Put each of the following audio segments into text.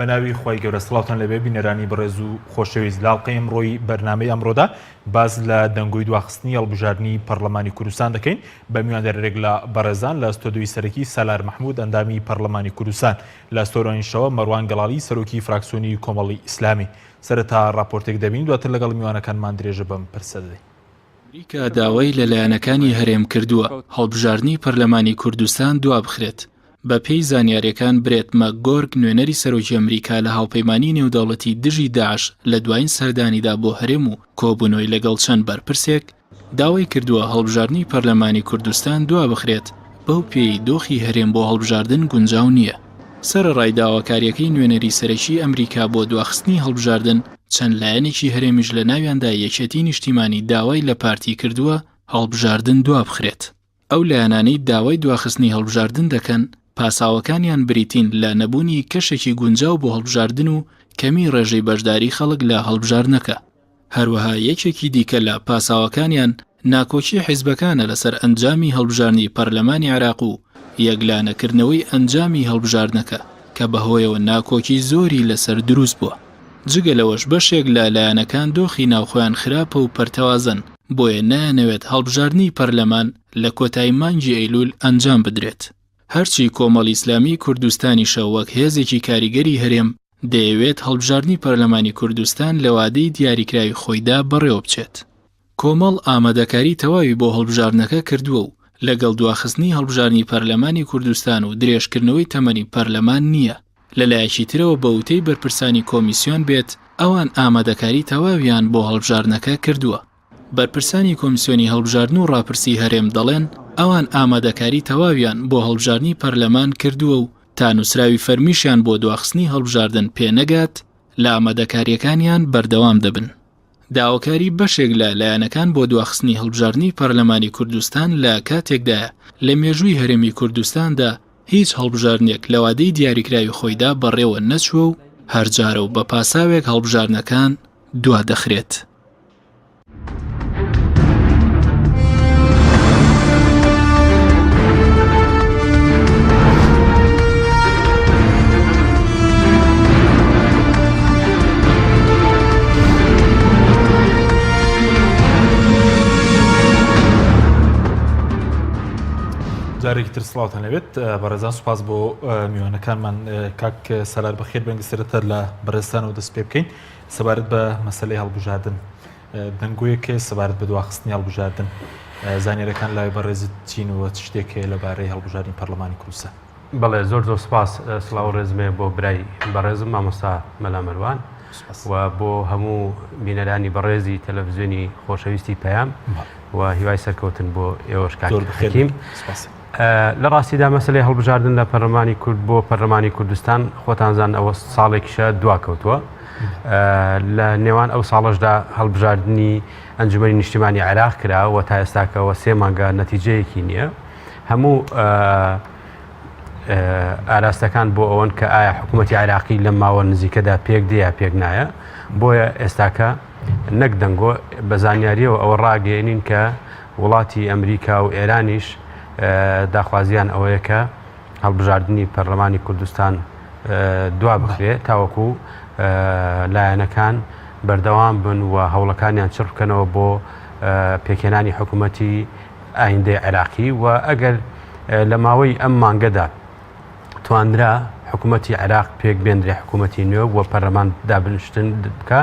بەناوی خی گەورە سڵاوتان لەبێ بینەرانی بەڕێز و خۆشەویست لاڵقەی ئەمڕۆی بەرنامەی ئەمڕۆدا باز لە دەنگۆی دواخستنی هەڵبژاردننی پەرلەمانی کوردستان دەکەین بە میواندەرێک لە بەڕێزان لە ستۆدیۆی سەرەکی سالار محمود ئەندامی پەرلەمانی کوردستان لە ستۆرۆنیشەوە مەروان گەڵاڵی سەرۆکی فراکسیۆنی کۆمەڵی ئیسلامی سەرەتا راپۆرتێک دەبین دواتر لەگەڵ میوانەکانمان درێژە بەم پرسە دەدەین. ئەمریکا داوای لەلایەنەکانی هەرێم کردووە هەڵبژاردننی پەرلەمانی کوردستان دوا بخرێت. بە پێی زانیاریەکان برێت مەکگۆرگ نوێنەری سەرۆکی ئەمریکا لە هاوپەیمانی نێودەوڵەتی دژی داعش لە دوایین سەردانیدا بۆ هەرێم و کۆبوونەوەی لەگەڵ چەند بەرپرسێک داوای کردووە هەڵبژاردننی پەرلەمانی کوردستان دوا بخرێت بەو پێی دۆخی هەرێم بۆ هەڵبژاردن گونجاو نییە. سەرەڕای داواکاریەکەی نوێنەری سەرەکی ئەمریکا بۆ دواخستنی هەڵبژاردن چەند لایەنێکی هەرێمیش لە ناویاندا یەکێتی نیشتیمانی داوای لە پارتی کردووە هەڵبژاردن دوا بخرێت. ئەو لایەنانەی داوای دواخستنی هەڵبژاردن دەکەن پاساوەکانیان بریتین لە نەبوونی کەشێکی گونجاو بۆ هەڵبژاردن و کەمی ڕێژەی بەشداری خەڵک لە هەڵبژاردنەکە. هەروەها یەکێکی دیکە لە پاساوەکانیان ناکۆچی حیزبەکانە لەسەر ئەنجامی هەڵبژاردنی پەرلەمانی عێراق و یەکلانەکردنەوەی ئەنجامی هەڵبژاردنەکە کە بەهۆیەوە ناکۆکی زۆری لەسەر دروست بووە. جگە لەوەش بەشێک لە لایەنەکان دۆخی ناوخۆیان خراپە و پەرتەوازن بۆیە نایەنەوێت هەڵبژاردنی پەرلەمان لە کۆتایی مانگی ئەیلول ئەنجام بدرێت. هەرچی کۆمەڵی ئیسلامی کوردستانیشە وەک هێزێکی کاریگەری هەرێم دەیەوێت هەڵبژاردنی پەرلەمانی کوردستان لە وادەی دیاریکراوی خۆیدا بەڕێوە بچێت. کۆمەڵ ئامادەکاری تەواوی بۆ هەڵبژاردنەکە کردووە و لەگەڵ دواخستنی هەڵبژاردنی پەرلەمانی کوردستان و درێژکردنەوەی تەمەنی پەرلەمان نییە. لەلایەکی ترەوە بە وتەی بەرپرسانی کۆمیسیۆن بێت ئەوان ئامادەکاری تەواویان بۆ هەڵبژاردنەکە کردووە. بەرپرسانی کۆمیسیۆنی هەڵبژاردن و ڕاپرسی هەرێم دەڵێن ئەوان ئامادەکاری تەواویان بۆ هەڵبژاردنی پەرلەمان کردووە و تا نووسراوی فەرمیشیان بۆ دواخستنی هەڵبژاردن پێنەگات لە ئامادەکاریەکانیان بەردەوام دەبن. داواکاری بەشێک لە لایەنەکان بۆ دواخستنی هەڵبژاردنی پەرلەمانی کوردستان لە کاتێکدایە لە مێژووی هەرێمی کوردستاندا هیچ هەڵبژاردنێک لە وادەی دیاریکراوی خۆیدا بەڕێوە نەچووە و هەرجارە و بە پاساوێک هەڵبژاردنەکان دوا دەخرێت. جارێکی تر سڵاوتان لەوێت بەڕێزان سوپاس بۆ میوانەکانمان کاک سەلار بەخێر بەنگسرەتە لە بەڕێستانەوە دەست پێ بکەین سەبارەت بە مەسەلەی هەڵبژاردن دەنگۆیەکە سەبارەت بە دواخستنی هەڵبژاردن زانیاریەکان لای بەڕێزت چینەوە چ شتێکەیە لەبارەی هەڵبژاردنی پەرلەمانی کوردستان. بەڵێ زۆر سوپاس سڵاو ڕێزمێ بۆ برای بەڕێزم مامۆستا مەلا مەروان و بۆ هەموو بینەرانی بەڕێزی تەلەڤیزیۆنی خۆشەویستی پەیام و هیوای سەرکەوتن بۆ ئێوەش کاکیم. لە ڕاستیدا مەسەلەی هەڵبژاردن لە پەرلەمانی کورد بۆ پەرلەمانی کوردستان خۆتانزان ئەوە ساڵێکیشە دواکەوتووە. لە نێوان ئەو ساڵەشدا هەڵبژاردننی ئەنجومەنی نیشتیمانی عێراق کراوە تا ئێستاکەوە 3 مانگە نەتیجەیەکی نییە. هەموو ئاراستەکان بۆ ئەوەن کە ئایا حکوومەتی عێراقی لەم ماوە نزیکەدا پێک دێ یا پێک نایە بۆیە ئێستاکە نەک دەنگۆ بە زانیاریەوە ئەوە ڕاگەێنین کە وڵاتی ئەمریکا و ئێرانیش داخوازیان ئەوەیە کە هەڵبژاردننی پەرلەمانی کوردستان دوا بخرێت تاوەکو لایەنەکان بەردەوام بن و هەوڵەکانیان چڕ بکەنەوە بۆ پێکهێنانی حکوومەتی ئایندەی عێراقی و ئەگەر لە ماوەی ئەم مانگەدا توانرا حکوومەتی عێراق پێک بێنرێ حکوومەتی نوێ و پەرلەمان دابنشتن بکە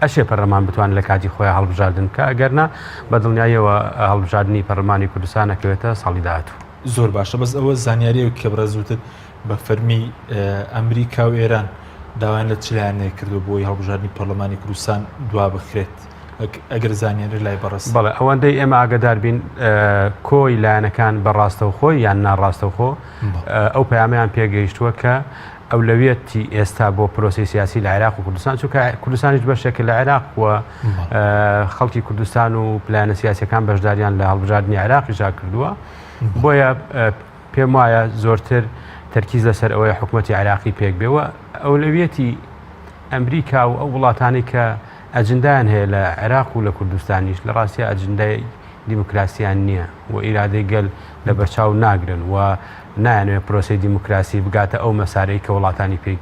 ئەشێ پەرلەمان بتوان لە کاتی خۆیان هەڵبژاردن کە ئەگەرنا بە دڵنیاییەوە هەڵبژاردننی پەرلەمانی کوردستان نەکەوێتە ساڵی داهاتوو. زۆر باشە بەس ئەوە زانیاریە کە بەڕێزوتت بە فەرمی ئەمریکا و ئێران داوایان لە چلایانەیە کردو بۆی هەڵبژاردننی پەرلەمانی کوردستان دوا بخرێت ئەگەر زانیاری لای بەڕست. بەڵێ ئەوەندەی ئێمە ئاگدار بین کۆی لایەنەکان بەڕاستەوخۆی یان ناڕاستەوخۆ ئەو پەیامیان پێگەیشتووە کە ئەولەویەتی ئێستا بۆ پرۆسی سیاسی لە عێراق و کوردستان چونکە کوردستانیش بەشێکە لە عێراق و خەڵکی کوردستان و پلانە سیاسیەکان بەشداریان لە هەڵبژاردننی عێراقیژا کردووە بۆیە پێم وایە زۆرتر تەرکیز لەسەر ئەوەیە حکوومەتی عێراقی پێک بێەوە ئەولەویەتی ئەمریکا و ئەو وڵاتانی کە ئەجندایان هەیە لە عێراق و لە کوردستانیش لە ڕاستیە ئەجندای دیموکراسیان نییە و ئیرادەی گەل لە بەرچاو ناگرن و نایانوێت پرۆسی دیموکراسی بگاتە ئەو مەسارەی کە وڵاتانی پێی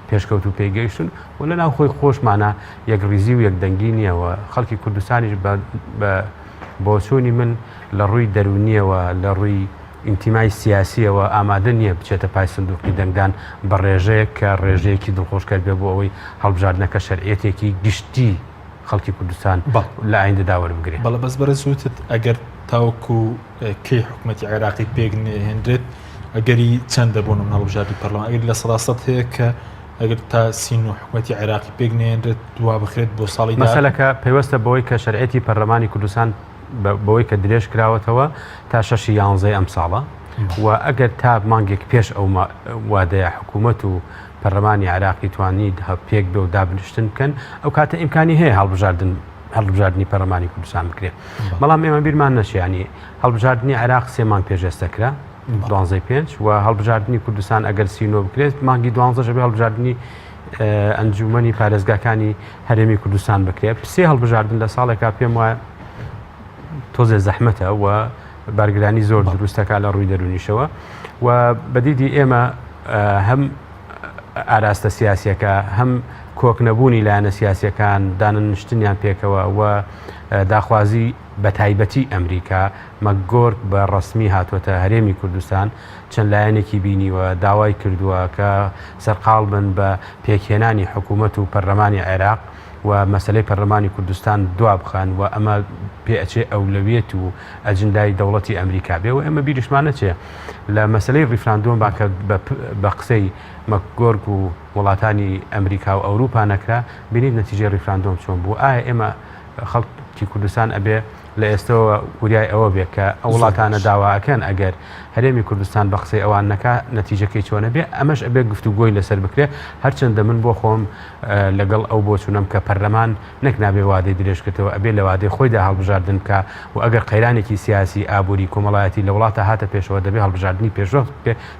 پێشکەوت و پێیگەیشتن و لە ناو خۆی خۆشمانە یەک ریزی و یەک دەنگی نییەوە خەڵکی کوردستانیش بۆ چوونی من لە ڕووی دەرونیەوە لە ڕووی ئینتیمای سیاسیەوە ئامادە نییە بچێتە پای سندوقی دەنگدان بە ڕێژەیە کە ڕێژەیەکی دڵخۆشکرد بێ بۆ ئەوەی هەڵبژاردنەکە شەرعێتێکی گشتی خەڵکی کوردستان لە ئایندەدا وەربگرێت. بەڵە بەس بەرەزوتت ئەگەر تاوەکو کەی حکوومەتی عێراقی پێک نهێنرێت ئەگەری چەندە بۆ نمونە هەڵبژاردنی پەرلەمان ئەگەر لە 100% هەیە کە ئەگەر تا سین و حکوومەتی عێراقی پێک نهێنرێت دوا بخرێت بۆ ساڵی مەسەلەکە پێوەستە بەوەی کە شەرعێتی پەرلەمانی کوردستان بەوەی کە درێژ کراوەتەوە تا 6 یانزەی ئەم ساڵە و ئەگەر تا مانگێک پێش ئەو وادەیە حکوومەت و پەرلەمانی عێراقی توانید پێک بێ و دابنیشتن بکەن ئەو کاتە ئیمکانی هەیە هەڵبژاردننی پەرلەمانی کوردستان بکرێت. بەڵام ئێمە بیرمان نەچیانی هەڵبژاردننی عێراق 3 مانگ پێشێستەکرا 12 و هەڵبژاردننی کوردستان ئەگەر سینۆ بکرێت مانگی 12 بێ هەڵبژاردننی ئەنجومەنی پارێزگاکانی هەرێمی کوردستان بکرێت. سێ هەڵبژاردن لە ساڵێکا پێم وایە تۆزێ زەحمەتە و بارگرانی زۆر دروستەکە لە ڕووی دەرونیشەوە و بەدیدی ئێمە هەم ئاراستە سیاسیەکە هەم کۆکنەبوونی لایەنە سیاسیەکان داننیشتنیان پێکەوە و داخوازی بە تایبەتی ئەمریکا مەگۆرگ بە ڕسمی هاتووەتە هەرێمی کوردستان چەند لایەنێکی بینیوە داوای کردووە کە سەرقاڵ بن بە پێکهێنانی حکوومەت و پەرلەمانی عێراق و مەسلەی پەرلەمانی کوردستان دوا بخان و ئەمە پێچێ ئەولەویەت و ئەجندای دەوڵەتی ئەمریکا بێ و ئێمە بیرشمانە چێ لە مەسلەی ڕیفراندۆم باکە بە قسەی مەگۆرگ و وڵاتانی ئەمریکا و ئەوروپا نەکرا بینید نەتیجەی ڕیفراندۆم چۆن بوو. ئایا ئێمە خەڵکی کوردستان ئەبێ لە ئێستەوە وریای ئەوە بێت کە ئەو وڵاتانە داواکەن ئەگەر هەرێمی کوردستان بە قسەی ئەوان نەکا نەتیجەکەی چۆنە بێ ئەمەش ئەبێ گفتوگۆی لەسەر بکرێ هەرچەندە من بۆ خۆم لەگەڵ ئەو بۆ چوونم کە پەرلەمان نەک نابێ وادەی درێژکردەوە ئەبێ لە وادەی خۆیدا هەڵبژاردن بکە و ئەگەر قەیرانێکی سیاسی ئابووری کۆمەڵایەتی لە وڵاتە هاتە پێشەوە دەبێ هەڵبژاردننی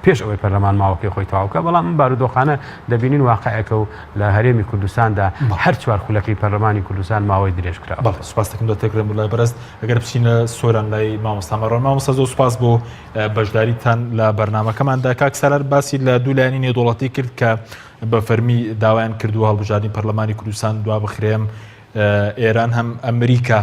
پێش ئەوەی پەرلەمان ماوەکەی خۆی تەواوکە. بەڵام من بارودۆخانە دەبینین واقعەکە و لە هەرێمی کوردستاندا هەر چوار خولەکەی پەرلەمانی کوردستان ماوەی درێژ کرا. سوپاس دەکەم دەتەکرم لای بەرز ئەگەر بچینە سۆران لای مامۆستامەڕۆن مامۆستا زۆر سوپاس بۆ بەشداریتان لە بەرنامەکەماندا. کاک سالار باسی لە دوولایانی نێودوڵەتی کرد کە بە فەرمی داوایان کردووە هەڵبژاردننی پەرلەمانی کوردستان دوا بخرێم ئێران هەم ئەمریکا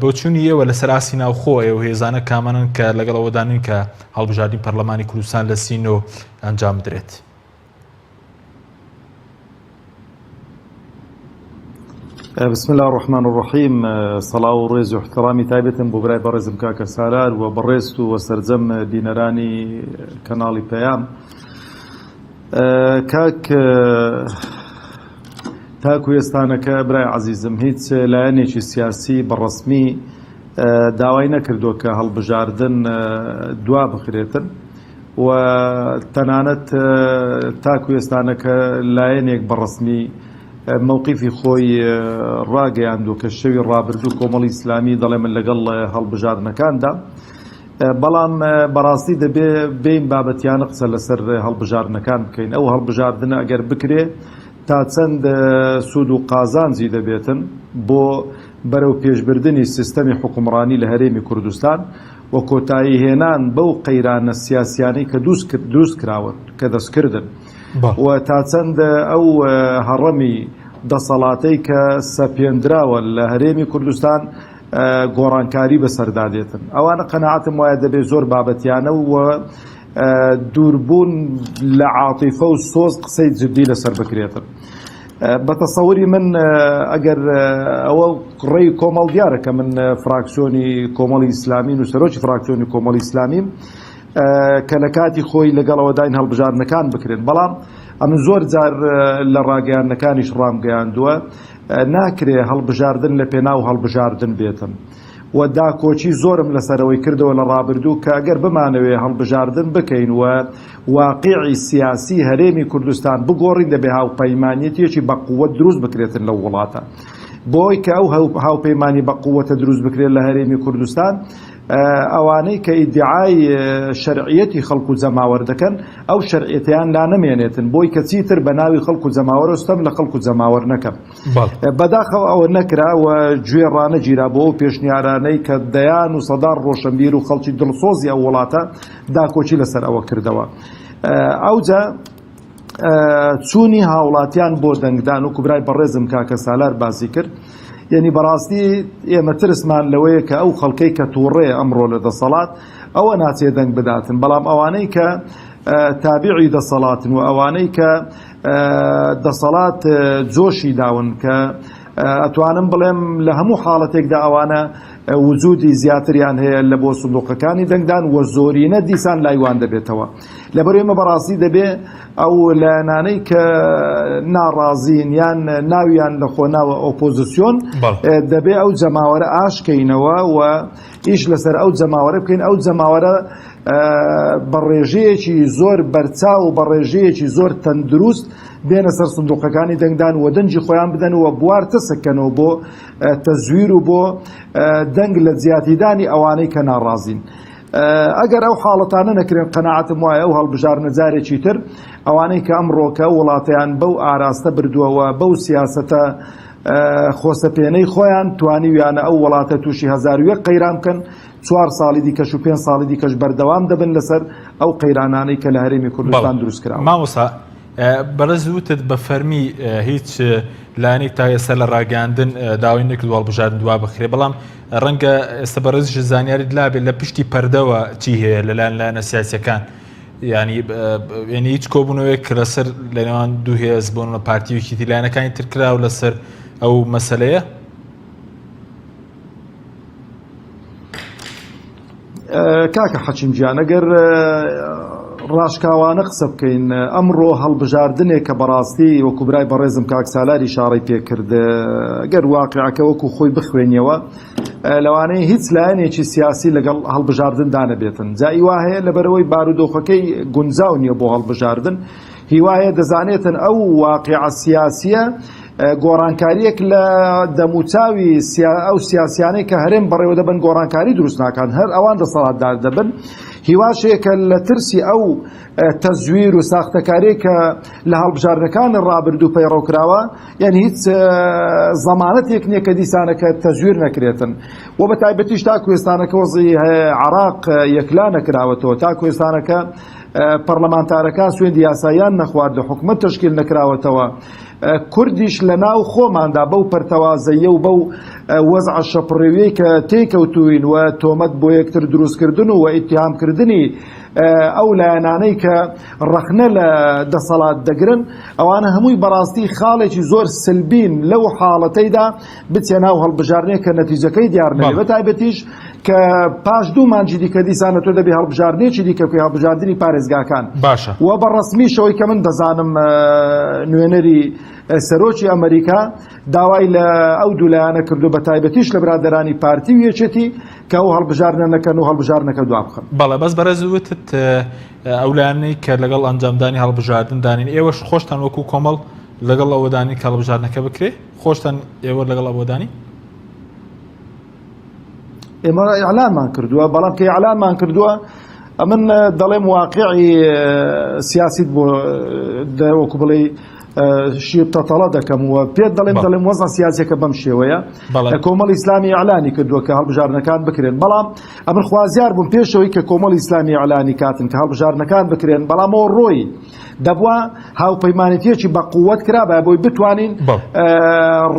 بۆچوونی ئێوە لەسەر ئاسی ناوخۆ ئێوە هێزانە کامانن کە لەگەڵ ئەوەدانین کە هەڵبژاردننی پەرلەمانی کوردستان لە سینۆ ئەنجام بدرێت. بسم الله الرحمن الرحيم. صلاة ورێز و احترامی تایبەتن بۆ برای بەڕێزم کاکە سالار و بەڕێست و وەسەرجەم بینەرانی کەناڵی پەیام. تاکو ئێستانەکە برای عەزیزم هیچ لایەنێکی سیاسی بەڕەسمی داوای نەکردووە کە هەڵبژاردن دوا بخرێتن و تەنانەت تاکو ئێستانەکە لایەنێک بەڕەسمی مووقیفی خۆی ڕاگەیاندوو کە شەوی ڕابردوو کۆمەڵی ئیسلامی دەڵێ من لەگەڵ هەڵبژاردنەکاندا بەڵام بەڕاستی دەبێ بین بابەتیانە قسە لەسەر هەڵبژاردنەکان بکەین. ئەو هەڵبژاردنە ئەگەر بکرێ تا چەند سوود و قازانجی دەبێتن بۆ بەرەو پێشبردننی سیستەمی حکومڕانی لە هەرێمی کوردستان و کۆتایی هێنان بەو قەیرانە سیاسیانەی کە دروست کراوە کە دەستکردن و تا چەند ئەو هەڕەمی دەسەڵاتەی کە سەپێنراوە لە هەرێمی کوردستان گۆڕانکاری بەسەردادێتن. ئەوانە قەناعەتم وایە دەبێت زۆر بابەتیانە و دووربوون لە عاتیفە و سۆز قسەی جدی لەسەر بکرێتن. بە تەسەوری من ئەگەر ئەوە ڕێی کۆمەڵ دیارە کە من فراکسیۆنی کۆمەڵی ئیسلامین و سەرۆکی فراکسیۆنی کۆمەڵی ئیسلامیم کە لە کاتی خۆی لەگەڵەوە داین هەڵبژاردنەکان بکرێن. بەڵام ئەمن زۆر جار لە ڕاگەیاندنەکانیش ڕامگەیاندووە ناکرێ هەڵبژاردن لە پێناو هەڵبژاردن بێتن و داکۆچی زۆرم لەسەرەوەی کردەوە لە ڕابردوو کە ئەگەر بمانەوێ هەڵبژاردن بکەین و واقعی سیاسی هەرێمی کوردستان بگۆڕین دەبێ هاوپەیمانیەتێکی بە قووەت دروست بکرێتن لە وڵاتە بۆی کە ئەو هاوپەیمانی بە قووەتە دروست بکرێت لە هەرێمی کوردستان ئەوانەی کە ئیدعای شەرعیەتی خەڵک و جەماوەر دەکەن ئەو شەرعیەتیان لا نەمێنێتن بۆی کە چیتر بە ناوی خەڵک و جەماوەر ئەستەم لە خەڵک و جەماوەر نەکەم. بەداخەوە ئەوە نەکراوە گوێ ڕانەگیرا بۆ ئەو پێشنیارانەی کە دەیان و سەدان ڕۆشنبیر و خەڵکی دڵسۆزی ئەو وڵاتە داکۆچی لەسەر ئەوە کردەوە. ئەوجا چوونی هاوڵاتیان بۆ دەنگدان و کوبرای بەڕێزم کاکە سالار باسی کرد یعنی بەڕاستی ئێمە ترسمان لەوەیە کە ئەو خەڵکەی کە تووڕێ ئەمڕۆ لە دەسەڵات ئەوە ناچێ دەنگ بداتن بەڵام ئەوانەی کە تابعی دەسەڵاتن و ئەوانەی کە دەسەڵات جۆشی داون کە ئەتوانم بڵێم لە هەموو حاڵەتێکدا ئەوانە وجودی زیاتریان هەیە لە بۆ سندوقەکانی دەنگدان و زۆرینە دیسان لایوان دەبێتەوە لەبەر ئێمە بەڕاستی دەبێ ئەو لایەنانەی کە ناڕازین یان ناویان لە خۆناوە ئۆپۆزیسیۆن دەبێ ئەو جەماوەرە ئاشکەینەوە و ئیش لەسەر ئەو جەماوەرە بکەین ئەو جەماوەرە بە ڕێژەیەکی زۆر بەرچاو و بە ڕێژەیەکی زۆر تەندروست بێنە سەر سندوقەکانی دەنگدان و دەنجی خۆیان بدەنەوە بوار تەسەکەنەوە بۆ تەزویر و بۆ دەنگ لە جیاتیدانی ئەوانەی کە ناڕازین ئەگەر ئەو حاڵەتانە نەکرێن قەناعەتم وایە ئەو هەڵبژارنە جارێکی تر ئەوانەی کە ئەمڕۆکە وڵاتیان بەو ئاراستە بردووەوە بەو سیاسەتە خۆسەپێنەی خۆیان توانیویانە ئەو وڵاتە تووشی 1001 قەیران بکەن 4 ساڵی دیکەش و 5 ساڵی دیکەش بەردەوام دەبن لەسەر ئەو قەیرانانەی کە لە هەرێمی کوردستان دروست کراوە. مامۆستا بەرز وتت بە فەرمی هیچ لایەنێک تا ئێستا لە ڕاگەاندن داوای نەکرد هەڵبژاردن دوا بخرێ بەڵام ڕەنگە ئێستا بەڕێزش زانیاریت لابێت لە پشتی پەردەوە چی هەیە لەلایەن لایەنە سیاسیەکان ینی هیچ کۆبوونەوەیەک لەسەر لە نێوان دوو هێز بۆن لە پارتیویەکی لایەنەکانی تر کراوە لەسەر ئەو مەسەلەیە؟ کاکە حەچیم گیان ئەگەر ڕاشکاوانە قسە بکەین ئەمڕۆ هەڵبژاردنێک کە بەڕاستی وەکو برای بەڕێزم کاک سالاری شاڕی پێکرد گەر واقعەکە وەکو خۆی بخوێنیەوە لەوانەیە هیچ لایەنێکی سیاسی لەگەڵ هەڵبژاردندا نەبێتن جایی وا هەیە لەبەرەوەی بارودۆخەکەی گونجاو نییە بۆ هەڵبژاردن هیوایە دەزانێتن ئەو واقعە سیاسیە گۆڕانکاریەک لە دەموچاوی ئەو سیاسیانەی کە هەرێم بەڕێوە دەبن گۆڕانکاری دروست ناکان هەر ئەوان دەسەڵاتدار دەبن هیواشەیەکە لە ترسی ئەو تەزویر و ساختەکاری کە لە هەڵبژاردنەکان ڕابردوو پەیڕەوکراوە یعنی هیچ زەمانەتێک نییە کە دیسانەکە تەزویر نەکرێتن و بە تایبەتیش تا کوێستانەکە وەزی عراق یەکلا نەکراوەتەوە تا کوێستانەکە پەرلەمانتارەکان سوێندی یاساییان نەخواردە حکومەت تشکیل نەکراوەتەوە کوردیش لە ناو خۆماندا بەو پەرتەوازەیە و بەو وەزع شەپڕێوەی کە تێکەوتوین و تۆمەت بۆ یەکتر دروستکردن و ئیتیهامکردنی ئەو لایەنانەی کە ڕەخنە لە دەسەڵات دەگرن ئەوانە هەمووی بەڕاستی خاڵێکی زۆر سلبین لەو حاڵەتەیدا بچێ ناو هەڵبژاردنێک کە نەتیجەکەی دیار نەبێت بە تایبەتیش کە پاش دوو مانجی دیکە دیسانە تۆ دەبێ هەڵبژاردنێکی دیکە بکەی هەڵبژاردننی پارێزگاکان باشە و بەڕەسمی شەوەی کە من دەزانم نوێنەری سەرۆکی ئەمریکا داوای لە ئەو دوولایانە کردو بە تایبەتیش لە برادەرانی پارتی و یەکێتی کە ئەو هەڵبژاردنە نەکەن و هەڵبژاردنەکە دوا بخەن. بەڵێ بەس بەڕێز وتت ئەو لایەنەی کە لەگەڵ ئەنجامدانی هەڵبژاردن دانین ئێوەش خۆشتان وەکو کۆمەڵ لەگەڵ ئەوەدانی کە هەڵبژاردنەکە بکرێ خۆشتان ئێوە لەگەڵ ئەوەدانی؟ ئێمە ئیعلانمان کردووە بەڵام کە ئیعلانمان کردووە ئەمن دەڵێم واقعی سیاسیت بۆ وەکو بڵێ شیر تەتەڵە دەکەم و پێت دەڵێم وەزع سیاسیەکە بەم شێوەیە کۆمەڵی ئیسلامی ئیعلانی کردووە کە هەڵبژاردنەکان بکرێن بەڵام ئەمن خوازیار بووم پێشەوەی کە کۆمەڵی ئیسلامی ئیعلانی کاتن کە هەڵبژاردنەکان بکرێن بەڵام ئەوە ڕۆی دەبووە هاوپەیمانێتیەکی بە قووەت کرابە بۆی بتوانین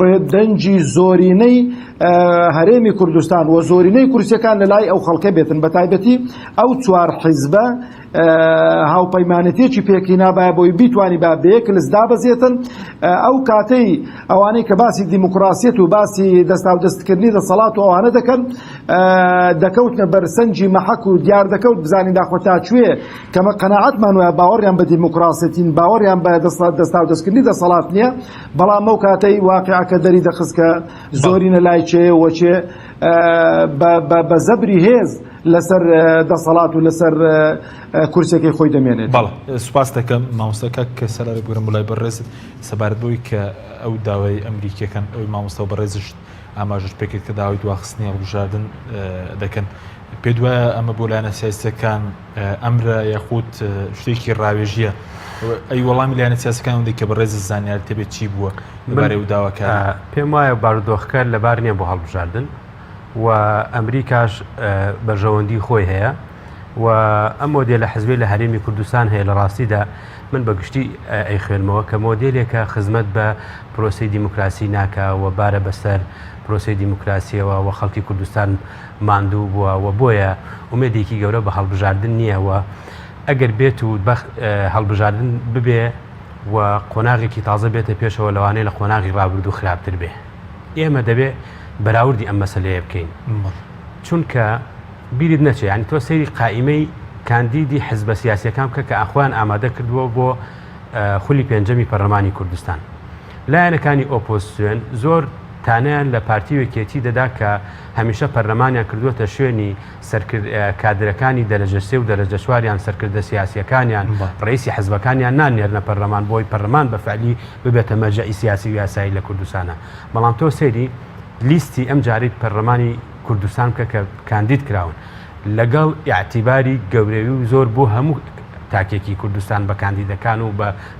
ڕێدەنجی زۆرینەی هەرێمی کوردستان و زۆرینەی کورسیەکان لە لای ئەو خەڵکە بێتن بە تایبەتی ئەو 4 حیزبە هاوپەیمانێتیەکی پێکی نابایە بۆی بیتوانی با بەیەک لەسدا بەزێتن ئەو کاتەی ئەوانەی کە باسی دیموکراسیەت و باسی دەستاودەستکردنی دەسەڵات و ئەوانە دەکەن دەکەوتنە بەرسەنجی مەحەک و دیار دەکەوت بزانین داخۆ تا کوێ کەمە قەناعەتمان وایە باوەڕیان بە دیموکراسیەتین باوەڕیان بە دەستاودەستکردنی دەسەڵات نییە بەڵام ئەو کاتەی واقعەکە دەری دەخست کە زۆرینە لای چێ وەچێ بە زەبری هێز لەسەر دەسەڵات و لەسەر کورسێکی خۆی دەمێنێت. بەڵێ سوپاس دەکەم مامۆستاکە کە سەلاری بگرم بڵای بەڕێزت سەبارەت بۆی کە ئەو داوای ئەمریکیەکان ئەوی مامۆستا و بەڕێزش ئاماژش پێکرد کە داوای دواخستنی هەڵبژاردن دەکەن پێ دوایە ئەمە بۆ لایەنە سیاسیەکان ئەمرە یاخود شتێکی ڕاوێژیە ئەی وەڵامی لایەنە سیاسەکان هەندێک کە بەڕێز زانیار تێبێت چی بووە لەبارەی و داواکان؟ پێم وایە بارودۆخەکە لەبار نییە بۆ هەڵبژاردن و ئەمریکاش بەژەوەندی خۆی هەیە و ئەم مۆدێلە حزبی لە هەرێمی کوردستان هەیە لە ڕاستیدا من بەگشتی ئەی خوێنمەوە کە مۆدلێکە خزمەت بە پرۆسی دیموکراسی ناکە و بارە بەسەر پرۆسی دیموکراسیەوە و خەڵکی کوردستان ماندوو بووە و بۆیە ئومێدێکی گەورە بە هەڵبژاردن نییە و ئەگەر بێت و هەڵبژاردن ببێ و قۆناغێکی تازە بێتە پێشەوە لەوانەیە لە قۆناغی ڕابردوو خراپتر بێ ئێمە دەبێت بەراوردی ئەم مەسەلەیە بکەین چونکە بیرت نەچێ ینی تۆ سەیری قائیمەی کاندیدی حزبە سیاسیەکان بکە کە ئەخوان ئامادە کردووە بۆ خولی پێنجەمی پەرلەمانی کوردستان لایەنەکانی ئۆپۆزیسیۆن زۆر تانیان لە پارتی وەکێتی دەدا کە هەمیشە پەرلەمانیان کردووەتە شوێنی کادرەکانی دەرەجە سێ و دەرەجە چواریان سەرکردە سیاسیەکانیان ڕئیسی حزبەکانیان نانێرنە پەرلەمان بۆی پەرلەمان بەفعلی ببێتە مەرجەعی سیاسی و یاسایی لە کوردستانە بەڵام تۆ سەیری لیستی ئەم جاری پەرلەمانی کوردستان کە کاندید کراون لەگەڵ ئاعتیباری گەورەوی و زۆر بۆ هەموو تاکێکی کوردستان بە کاندیدەکان و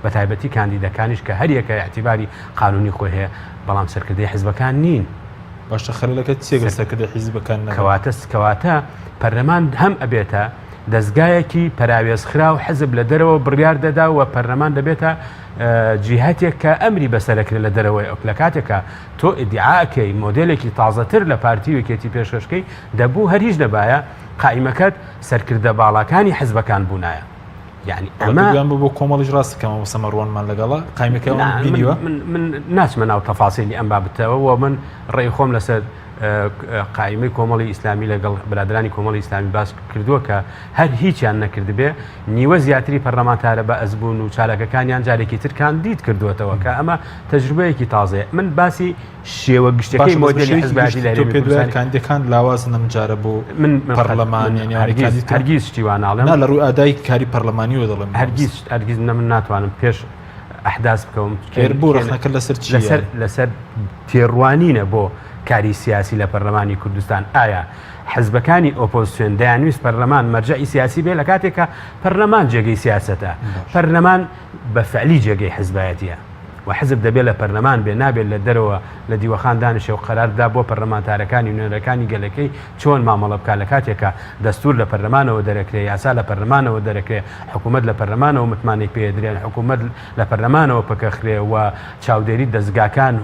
بە تایبەتی کاندیدەکانیش کە هەریەکە ئاعتیباری قانونی خۆی هەیە بەڵام سەرکردەی حیزبەکان نین باشە خەلەکە چێگە سەرکردەی حیزبەکان کەواتە پەرلەمان هەم ئەبێتە دەستگایەکی پەراوێزخرا و حزب لە دەرەوە بڕیار دەدا و پەرلەمان دەبێتە جیهاتێک کە ئەمری بەسەرەکرێت لە دەرەوەی ئەو لە کاتێکە تۆ ئیدعاکەی مۆدلێکی تازەتر لە پارتی وەکێتی پێشکەشکەی دەبوو هەریش دەبایە قائیمەکەت سەرکردە باڵەکانی حزبەکان بوونایە یعنی ئەمە بۆ کۆمەڵیش ڕاستەکەمە بۆ سەمەڕوانمان لەگەڵە قایمەکەەوە بینیوە من ناچمە ناو تەفاسیلی ئەم بابتەوە و من ڕێی خۆم لەسەر قائیمەی کۆمەڵی ئیسلامی لەگەڵ برادرانی کۆمەڵی ئیسلامی باس کردووە کە هەر هیچیان نەکرد بێ نیوە زیاتری پەرلەمانتارە بە ئەزبوون و چالەکەکانیان جارێکی تر کاندید کردوێتەوە کە ئەمە تەجروبەیەکی تازەیە من باسی شێوە گشتەکەی مۆدلی حزباتی لە هەرێمی کاندیدەکان لاواز نەمجارە بۆ پەرلەمان هەرگیز شتیواناڵێم لە ڕوو ئادای کاری پەرلەمانیوە دەڵێم هەرگیز من ناتوانم پێش ئەحداس بکەم بۆ ڕخنەکە لەسەر تێڕوانینە بۆ کاری سیاسی لە پەرلەمانی کوردستان ئایا حزبەکانی ئۆپۆزیسیۆن دەیانویست پەرلەمان مەرجەعی سیاسی بێ لە کاتێکە پەرلەمان جێگەی سیاسەتە پەرلەمان بەفعلی جێگەی حزبایەتیە و حزب دەبێت لە پەرلەمان بێ نابێت لە دەرەوە لە دیوەخان دانیشە و قەراردا بۆ پەرلەمانتارەکانی نوێنەرەکانی گەلەکەی چۆن مامەڵە بکات لە کاتێکە دەستور لە پەرلەمانەوە دەرەکرێت یاسا لە پەرلەمانەوە دەرەکرێت حکوومەت لە پەرلەمانەوە متمانێک پێدرێن حکوومەت لە پەرلەمانەوە پکەخرێ و چاودێری دەستگاکان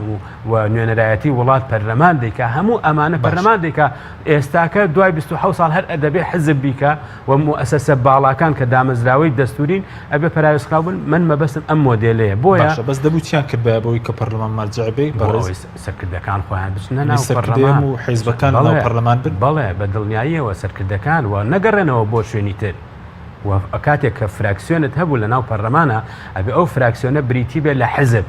و نوێنەرایەتی وڵات پەرلەمان دیکە هەموو ئەمانە پەرلەمان دیکە ئێستاکە دوای 27 ساڵ هەر ئەدەبێ حزب بیکە و مؤسسە باڵاکان کە دامەزراوەی دەستورین ئەبێ پەراوێزخراون من مەبەستم ئەم مۆدلەیە بۆیە بەس دەبوویان کرد بەوەی کە پەرلەمان مەرجع بێ سەرکردەکان خۆیان بچنە ناو پەرلەمان و حیزبەکان ناو پەرلەمان بن بەڵێ بە دڵنیاییەوە سەرکردەکان و نەگەڕێنەوە بۆ شوێنی تر و کاتێک کە فراکسیۆنت هەبوو لە ناو پەرلەمانە ئەبێ ئەو فراکسیۆنە بریتی بێت لە حزب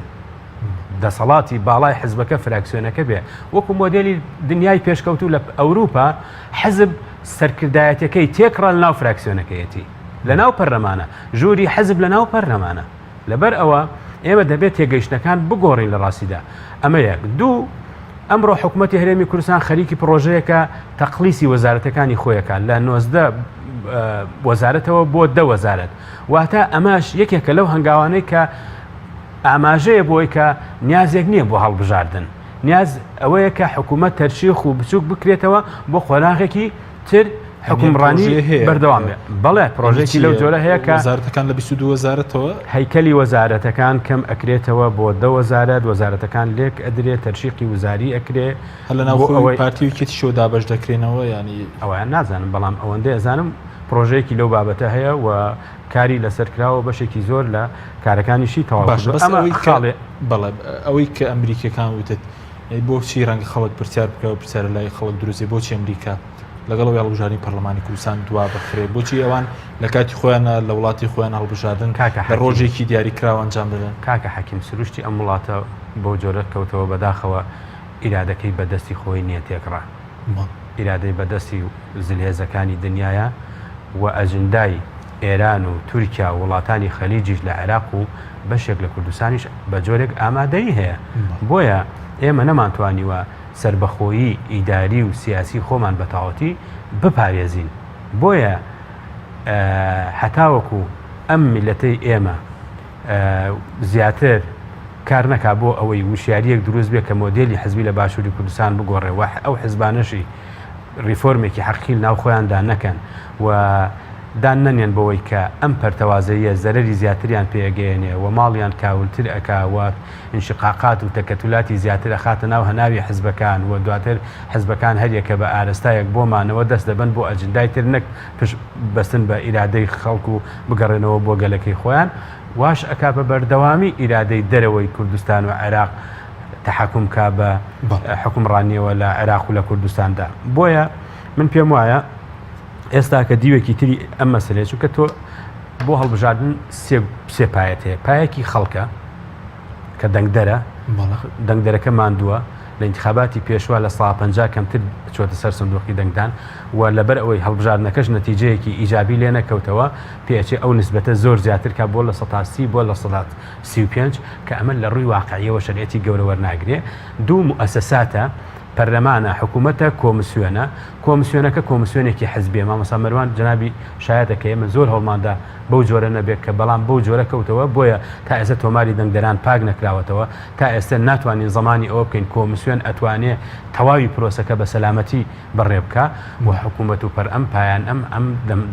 دەسەڵاتی باڵای حزبەکە فراکسیۆنەکە بێ وەکو مۆدلی دنیای پێشکەوتو لە ئەوروپا حزب سەرکردایەتەکەی تێکڕە لە ناو فراکسیۆنەکەیەتی لە ناو پەرلەمانە ژووری حزب لە ناو پەرلەمانە لەبەر ئەوە ئێمە دەبێت تێگەیشتەکان بگۆڕین لە ڕاستیدا ئەمە یەک دوو ئەمڕۆ حکوومەتی هەرێمی کوردستان خەریکی پرۆژەیەکە تەقلیسی وەزارەتەکانی خۆیەکان لە 19 وەزارەتەوە بۆ 10 وەزارەت واتە ئەماش یەکێکە لەو هەنگاوانەی کە ئاماژەیە بۆی کە نیازێک نییە بۆ هەڵبژاردن نیاز ئەوەیە کە حکوومەت تەرشیخ و بچووک بکرێتەوە بۆ خۆراغێکی تر حکومڕانی بەردەوام بێ بەڵێ پرۆژێکی لەو جۆرە هەیە کە وەزارەتەکان لە 22 وەزارەتەوە هەیکەلی وەزارەتەکان کەم ئەکرێتەوە بۆ 10 وەزارەت وەزارەتەکان لێک ئەدرێت تەرشیقی وزاری ئەکرێ هەل لە ناو پارتیویکێتی شۆ دابەش دەکرێنەوە ینی ئەویان نازانم بەڵام ئەوەندەی ئەزانم پرۆژەیەکی لەو بابەتە هەیە و کاری لەسەر کراوە بەشێکی زۆر لە کارەکانیشی تەواوی بەڵێ ئەوەی کە ئەمریکەکان وتت بۆچی ڕەنگە خەڵک پرسیار بکەوە پرسیارە لای خەڵک دروستێ بۆچی ئەمریکا لەگەڵ هەڵبژاردنی پەرلەمانی کوردستان دوا بخرێت بۆچی ئەوان لە کاتی خۆیان لە وڵاتی خۆیان هەڵبژاردن لە ڕۆژێکی دیاری کراوە ئەنجام بدەن کاکە حەکیم سروشتی ئەم وڵاتە بۆ جۆرە کەوتەوە بەداخەوە ئیرادەکەی بەدەستی خۆی نییە تێکڕا ئیرادەی بەدەستی زلهێزەکانی دنیاە و ئەجندای ئێران و تورکیا وڵاتانی خەلیجیش لە عێراق و بەشێک لە کوردستانیش بە جۆرێک ئامادەی هەیە بۆیە ئێمە نەمانتوانیوە سربەخۆیی ئیداری و سیاسی خۆمان بەتاوەتی بپارێزین بۆیە هەتاوەکو ئەم میلەتەی ئێمە زیاتر کار نەکا بۆ ئەوەی وشیاریەک دروست بێت کە مۆدلی حزبی لە باشووری کوردستان بگۆڕێ ئەو حزبانەشی ریفۆرمێکی حەقیقی ناو خۆیاندا نەکەن و دان نەنێن بەوەی کە ئەم پەرتەوازەیە زەرەری زیاتریان پێگەێنێ و ماڵیان کاولتر ئەکاوە انشقاقات و تەکەتولاتی زیاتر ئەخاتە ناو هەناوی حزبەکان و دواتر حزبەکان هەریەکە بە ئارستایەک بۆمانەوە دەست دەبن بۆ ئەجندای تر نەک پشت بەستن بە ئیرادەی خەڵک و بگەڕێنەوە بۆ گەلەکەی خۆیان واش ئەکا بە بەردەوامی ئیرادەی دەرەوەی کوردستان و عێراق تحکم کا بە حکومڕانیەوە لە عێراق و لە کوردستاندا. بۆیە من پێم وایە ئێستا کە دیوێکی تری ئەم مەسلەیە چونکە تۆ بۆ هەڵبژاردن سێ پایەت هەیە. پایەکی خەڵکە کە دەنگدەرەکە ماندووە لە انتخاباتی پێشوە لە ساڵ 50 کەمتر چۆتە سەر سندوقی دەنگدان و لەبەر ئەوەی هەڵبژاردنەکەش نەتیجەیەکی ئیجابی لێ نەکەوتەوە پێچێ ئەو نسبەتە زۆر زیاتر کا بۆ لە 130 بۆ لە 135 کە ئەمە لە ڕووی واقعیەوە شەریعەتی گەورە وەرناگرێ. دوو مؤسساتە پەرلەمانە حکوومەتە کۆمسیۆنەکە کۆمسیۆنێکی حزبیە مامۆستا مەروان جەنابی شایەتە کە ئێمە زۆر هەڵماندا بەو جۆرە نەبێت کە بەڵام بەو جۆرە کەوتەوە بۆیە تا ئێستا تۆماری دەنگدەران پاک نەکراوەتەوە تا ئێستا ناتوانین زمانی ئەوە بکەین کۆمسیۆن ئەتوانێ تەواوی پرۆسەکە بە سەلامەتی بەڕێ بکە و حکوومەت و پەر ئەم پایان ئەم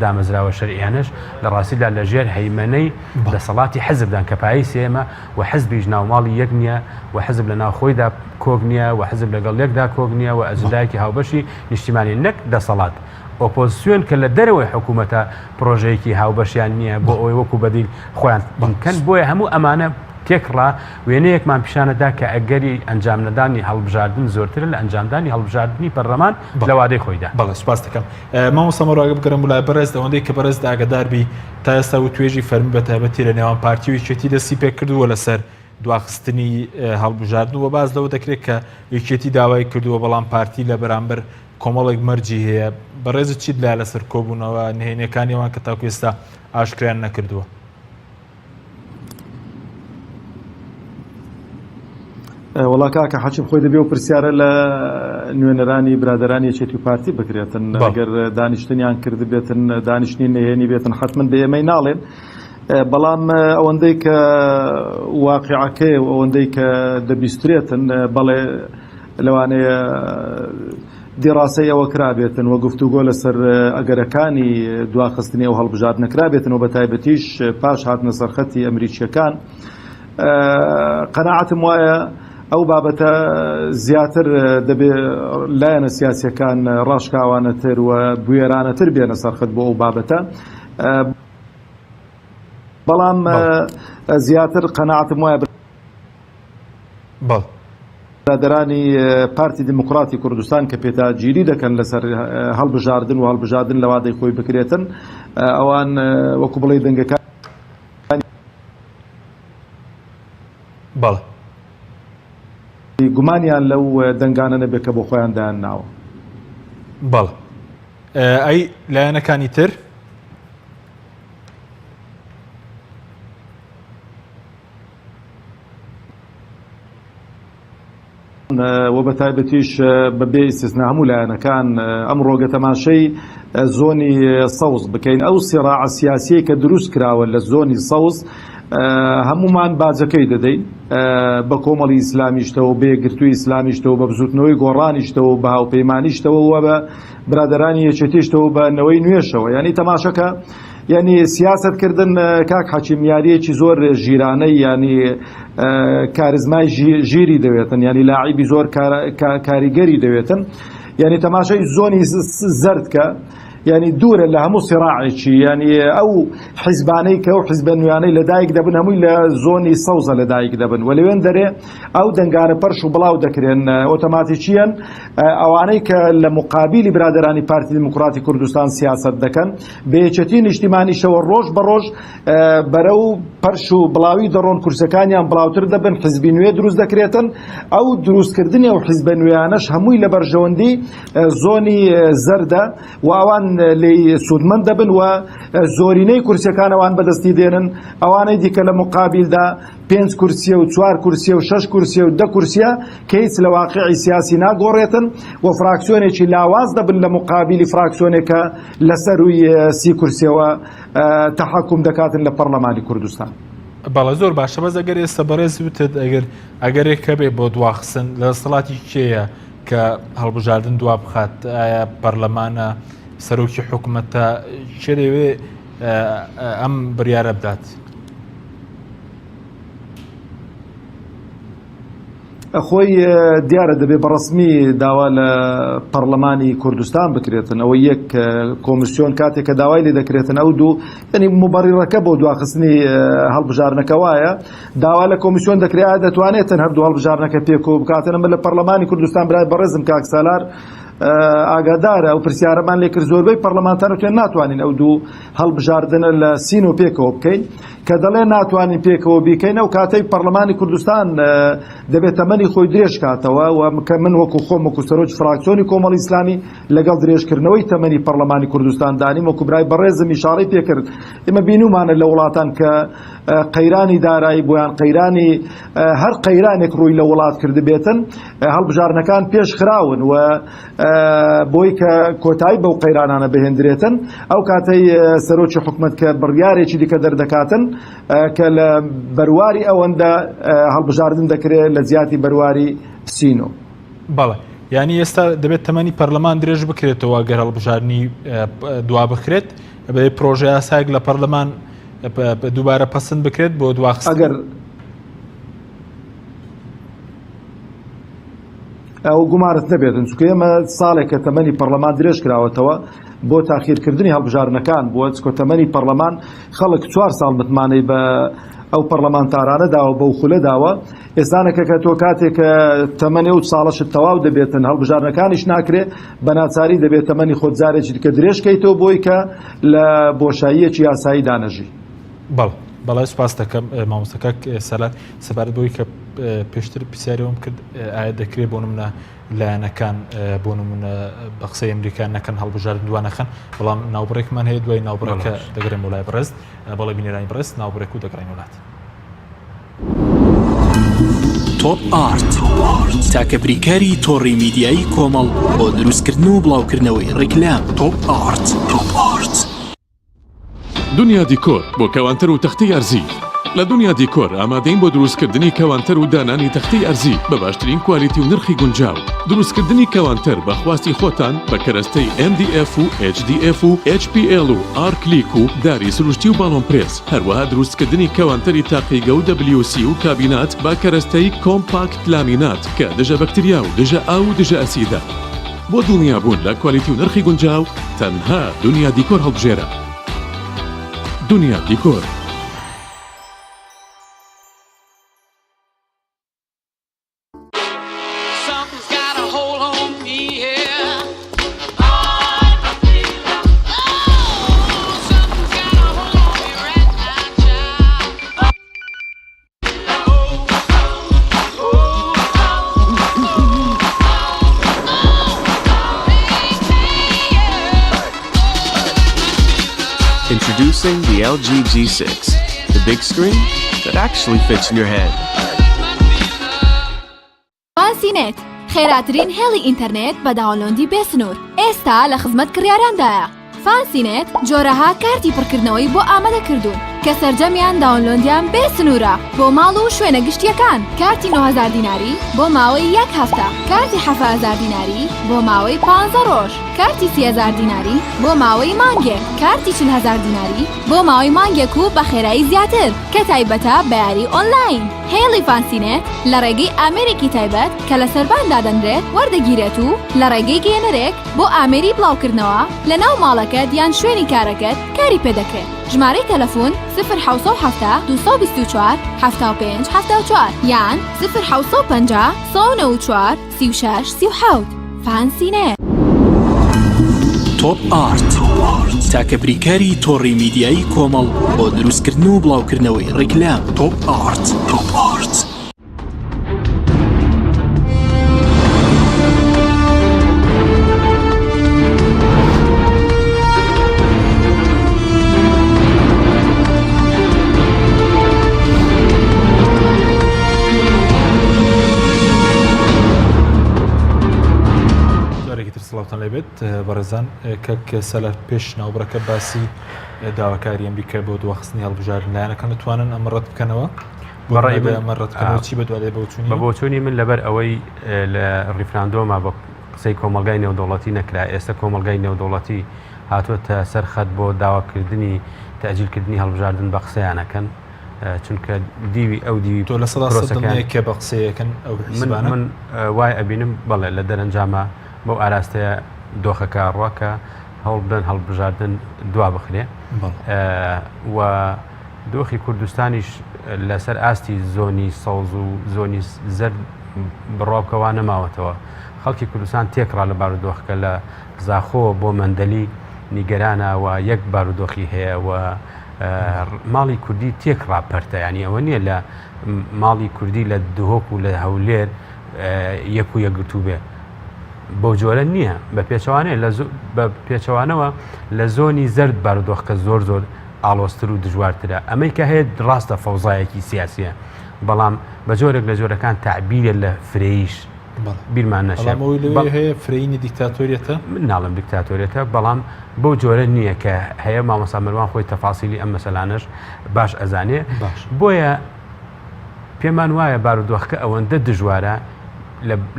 دامەزراوە شەرعیانش لە ڕاستیدا لە ژێر هەیمەنەی دەسەڵاتی حزبدان کە پایی سێمە و حزبیش ناوماڵی یەک نییە و حزب لە ناوخۆیدا کۆک نییە و حزب لەگەڵ یەکدا کۆک نییە و ئەجندایەکی هاوبەشی نیشتیمانی نەک دەسەڵات. ئۆپۆزیسیۆن کە لە دەرەوەی حکوومەتە پرۆژەیەکی هاوبەشیان نییە بۆ ئەوەی وەکو بەدیل خۆیان بکەن. بۆیە هەموو ئەمانە تێکڕا وێنەیەکمان پیشانەدا کە ئەگەری ئەنجام نەدانی هەڵبژاردن زۆرتر لە ئەنجامدانی هەڵبژاردننی پەرلەمان لە وادەی خۆیدا. بەڵێ سپاس دەکەم. مامۆستا مەڕواگە بگەڕم وڵای بەڕێز ئەوەندەی کە بەڕێز ئاگاداربی تا ئێستا و توێژی فەرمی بە تایبەتی لە نێوان پارتی و یەکێتی دەستی پێ کردووە لەسەر دواخستنی هەڵبژاردن و باز لەوە دەکرێت کە یەکێتی داوای کردووە بەڵام پارتی لە بەرامبەر کۆمەڵێک مەرجی هەیە. بەڕێز چیت لای لەسەر کۆبوونەوە نهێنیەکانیەوان کە تاکو ئێستا ئاشکرایان نەکردووە؟ وڵا کاکە حەچم خۆی دەبێ و پرسیارە لە نوێنەرانی برادرانی یەکێتی و پارتی بکرێتن ئەگەر دانیشتنیان کرد بێتن دانیشتنی نهێنی بێتن حتمما بە ئێمەی ناڵێن. بەڵام ئەوەندەی کە واقعەکەی و ئەوەندەی کە دەبیسترێتن بەڵێ لەوانەیە دیڕاستەی ئەوە کرابێتن و گفتوگۆ لەسەر ئەگەرەکانی دواخستنی ئەو هەڵبژاردن نەکرابێتن و بە تایبەتیش پاش هاتنە سەرخەتی ئەمریکیەکان. قەناعەتم وایە ئەو بابەتە زیاتر دەبێ لایەنە سیاسیەکان ڕاشکاوانەتر و بوێرانەتر بێنە سەرخەت بۆ ئەو بابەتە. بەڵام زیاتر قەناعەتم وایە برادرانی پارتی دموکراتی کوردستان کە پێتاگیری دەکەن لەسەر هەڵبژاردن و هەڵبژاردن لە وادەی خۆی بکرێتن ئەوان وەکو بڵێ دەنگەکان گومانیان لەو دەنگانە نەبێت کە بۆ خۆیان دایان ناوە. بەڵێ ئەی لایەنەکانی تر و بە تایبەتیش بەبێ ئیستیسنا هەموو لایەنەکان ئەم ڕۆگە تەماشەی زۆنی سەوز بکەین. ئەو سیراع سیاسیە کە دروست کراوە لە زۆنی سەوز هەمومان باجەکەی دەدەین بە کۆمەڵی ئیسلامیشتەوە بە یەکگرتووی ئیسلامیشتەوە بە بزوتنەوەی گۆڕانیشتەوە بە هاوپەیمانیشتەوە و بە برادرانی یەکێتیشتەوە بە نەوەی نوێشەوە. ینی تەماشەکە ینی سیاستکردن کاک حەچیم یاریەکی زۆر ژیرانەی ینی کارزمای ژیری دەوێتن ینی لاعیبی زۆر کاریگەری دەوێتن. ینی تەماشای زۆنی زەردکە ینی دوورە لە هەموو سیراعێکی ینی ئەو حیزبانەی کە ئەو حیزبە نوێیانەی لەدایک دەبن هەمووی لە زۆنی سەوزە لەدایک دەبن و لەوێن دەرێ ئەو دەنگانە پەرش و بڵاو دەکرێن ئۆتۆماتیکیەن ئەوانەی کە لە مقابلی برادرانی پارتی دموکراتی کوردستان سیاست دەکەن بەیەکێتی نیشتیمانیشەوە ڕۆژ بە ڕۆژ بەرەو پەرش و بڵاوی دەڕۆن کورسەکانیان بڵاوتر دەبن حیزبی نوێ دروست دەکرێتن. ئەو دروستکردنی ئەو حیزبە نوێیانەش هەمووی لە بەرژەوەندی زۆنی زەردە و ئەوان لی سوودمەند دەبن و زۆرینەی کورسەکانەوان بەدەستی دێنن. ئەوانەی دیکە لە مقابلدا 5 کورسیە و 4 کورسیە و 6 کورسیە و 10 کورسیە کە هیچ لە واقعی سیاسی ناگۆڕێتن و فراکسیۆنێکی لاواز دەبن لە مقابلی فراکسیۆنێکە لەسەروی 30 کورسیەوە تەحەکوم دەکاتن لە پەرلەمانی کوردستان. بەڵێ زۆر باشە بەس ئەگەر ئێستا بەڕێز وتت ئەگەرێک کە بێ بۆ دواخستن لە دەسەڵاتی کێیە کە هەڵبژاردن دوا بخات؟ ئایا پەرلەمانە سەرۆکی حکوومەتە چێ دەوێ ئەم بڕیارە بدات؟ خۆی دیارە دەبێ بەڕسمی داوا لە پەرلەمانی کوردستان بکرێتن ئەوە یەک کۆمیسیۆن کاتێک کە داوای لێ دەکرێتن ئەو دوو ینی مبەڕیڕەکە بۆ دواخستنی هەڵبژارنەکە وایە داوا لە کۆمیسیۆن دەکرێت دەتوانێتن هەردوو هەڵبژارنەکە پێکەوە بکاتن لە پەرلەمانی کوردستان برای بەڕێزم کاک سالار ئاگادارە ئەو پرسیارەمان لێ کرد زۆربەی پەرلەمانتارەوێن ناتوانین ئەو دوو هەڵبژاردنە لە سین و پێکەوە بکەین کە دەڵێ ناتوانین پێکەوە بیکەین ئەو کاتەی پەرلەمانی کوردستان دەبێت تەمەنی خۆی درێژ کاتەوە و کە من وەکو خۆم وەکو سەرۆکی فراکسیۆنی کۆمەڵی ئیسلامی لەگەڵ درێژکردنەوەی تەمەنی پەرلەمانی کوردستان دانیم وەکو برای بەڕێزم ئیشارەی پێکرد ئێمە بینومانە لە وڵاتان کە قەیرانی دارایی بۆیان قەیرانی هەر قەیرانێک ڕووی لە وڵات کرد بێتن هەڵبژارنەکان پێش خراون و بۆی کە کۆتایی بەو قەیرانانە بهێندرێتن ئەو کاتەی سەرۆکی حکومەت کە بڕیارێکی دیکە دەردەکاتن کە لە بەرواری ئەوەندە هەڵبژاردن دەکرێت لە زیاتی بەرواری سینۆ. بەڵێ یعنی ئێستا دەبێت تەمەنی پەرلەمان درێژ بکرێتەوە گەر هەڵبژارنی دوا بخرێت بە پرۆژه یاسایەک لە پەرلەمان دووبارە پەسەند بکرێت بۆ دواخست ئەگەر ئەو گومارت نەبێتن چونکە ئێمە ساڵێک کە تەمەنی پەرلەمان درێژ کراوەتەوە بۆ تاخیرکردنی هەڵبژارنەکان بۆ چکۆ تەمەنی پەرلەمان خەڵک 4 ساڵ متمانەی بە ئەو پەرلەمانتارانە داوە بەو خولە داوە ئێستانەکە کە تۆ کاتێک کە تەمەنی و ساڵەشت تەواو دەبێتن هەڵبژارنەکانیش ناکرێ بە ناچاری دەبێت تەمەنی خۆتجارێکی دیکە درێژکەیتەوە بۆی کە لە بۆشاییەکی یاسایی دانەژی. بەڵای سوپاس دەکەم مامۆستاکە سەلات سەبارەت بۆی کە پێشتر پرسیارەوەم کرد ئایا دەکرێت بۆ نمونە لایەنەکان بۆ نمونە بە قسەی ئەمریکان نەکەن هەڵبژاردن دوانەخەن بەڵام ناوبڕێکمان هەیە دوای ناوبڕەکە دەگەڕێن وڵای بەڕێز بەڵێ بینێرانی بەڕێز ناوبڕێک و دەگەڕین وڵات. تۆپ ئارت تاکە بریکاری تۆڕی میدیایی کۆمەڵ بۆ دروستکردن و بڵاوکردنەوەی ڕیکلام. تۆپ ئارت. دنیا دیکۆر بۆ کەوانتەر و تەختەی ئەرزی. لە دنیا دیکۆر ئامادەین بۆ دروستکردنی کەوانتەر و دانانی تەختەی ئەرزی بە باشترین کوالیتی و نرخی گونجاو. دروستکردنی کەوانتەر بە خواستی خۆتان بە کەرەستەی MDF و HDF و HPL و R-Click و داری سروشتی و باڵۆن پرێس. هەروەها دروستکردنی کەوانتەری تاقیگە و WC و کابینات با کەرەستەی کۆمپاکت لامینات کە دژە بەکتریا و دژە ئاو و دژە ئەسیدە. بۆ دڵنیا بوون لە کوالیتی و نرخی گونجاو تەنها دنیا دیکۆر هەڵبژێرە. دنیا دیکۆر. Introducing the LG G6, the big screen that actually fits in your head. فانسینێت خێراترین هێڵی ئینتەرنێت بە داوەلۆندی بێسنوور ئێستا لە خزمەت کڕیاراندایە. فانسینێت جۆرەها کارتی پڕکردنەوەی بۆ ئامادەکردوون کە سەرجەمیان داوەلۆندیان بێسنوورە بۆ ماڵ و شوێنە گشتیەکان. کارتی 9000 دیناری بۆ ماوەی 1 هەفتە، کارتی 7000 دیناری بۆ ماوەی 15 ڕۆژ، کارتی 30000 دیناری بۆ ماوەی مانگێک، کارتی 40000 دیناری بۆ ماوەی مانگێک و بە خێرایی زیاتر کە تایبەتە بە یاری ئۆنلاین. هێڵی فانسینێت لە ڕێگەی ئامێرێکی تایبەت کە لە سەرباندا دەنرێت وەردەگیرێت و لە ڕێگەی گەێنەرێک بۆ ئامێری بڵاوکردنەوە لە ناو ماڵەکەت یان شوێنی کارەکەت کاری پێدەکرێت. ژمارەی تەلەفۆن 0770 224 75 74 یان 0750 194 36 37. فانسینێت. تۆپ ئارت تاکە بریکاری تۆڕی میدیایی کۆمەڵ بۆ دروستکردن و بڵاوکردنەوەی ڕیکلام. تۆپ ئارت. سڵاوتان لێبێت بەڕێزان کەک سەلەر پێش ناوبڕەکە باسی داواکاری ئەمریکا بۆ دواخستنی هەڵبژاردن لایەنەکان دەتوانن ئەمە ڕەت بکەنەوە بەڕێمە ڕەتکردنەوە چی بە دوای بۆچوونی بە بۆچوونی من لەبەر ئەوەی لە ڕیفراندۆما بە قسەی کۆمەلگای نێودەوڵەتی نەکرا ئێستا کۆمەلگای نێودەوڵەتی هاتووەتە سەرخەت بۆ داواکردنی تاجیلکردنی هەڵبژاردن بە قسەیانەکەن چونکە دیوی ئەو دیوی تۆ لە سەدا کە بە قسەیەکەن ئەو حیزبانە من وای ئەبینم بەڵێ لە دەرەنجامە بەو ئاراستەیە دۆخەکە ڕواکە هەوڵ بدەن هەڵبژاردن دوا بخرێ و دۆخی کوردستانیش لەسەر ئاستی زۆنی سەوز و زۆنی زەرد بڕۆکەوە نەماوەتەوە خەڵکی کوردستان تێکڕا لە بارودۆخەکە لە زاخۆ بۆ مەندەلی نیگەرانە و یەک بارودۆخی هەیە و ماڵی کوردی تێکڕا پەرتە ینی ئەوە نییە لە ماڵی کوردی لە دهۆک و لە هەولێر یەک و یەکگرتوو بێ بۆ جۆرە نییە بە پێچەوانەیە بە پێچەوانەوە لە زۆنی زەرد بارودۆخەکە زۆر زۆر ئاڵۆستر و دژوارترە ئەمەی کە هەیە ڕاستە فەوزایەکی سیاسیە بەڵام بە جۆرێک لە جۆرەکان تعبیرە لە فرەیش بیرمان نەشێت هەیە فرەینی دیکتاتۆریەتە ناڵم دیکتاتۆریەتە بەڵام بەو جۆرە نییە کە هەیە مامۆستا مەروان خۆی تەفاسیلی ئەم مەسەلانەش باش ئەزانێ بۆیە پێمان وایە بارودۆخەکە ئەوەندە دژوارە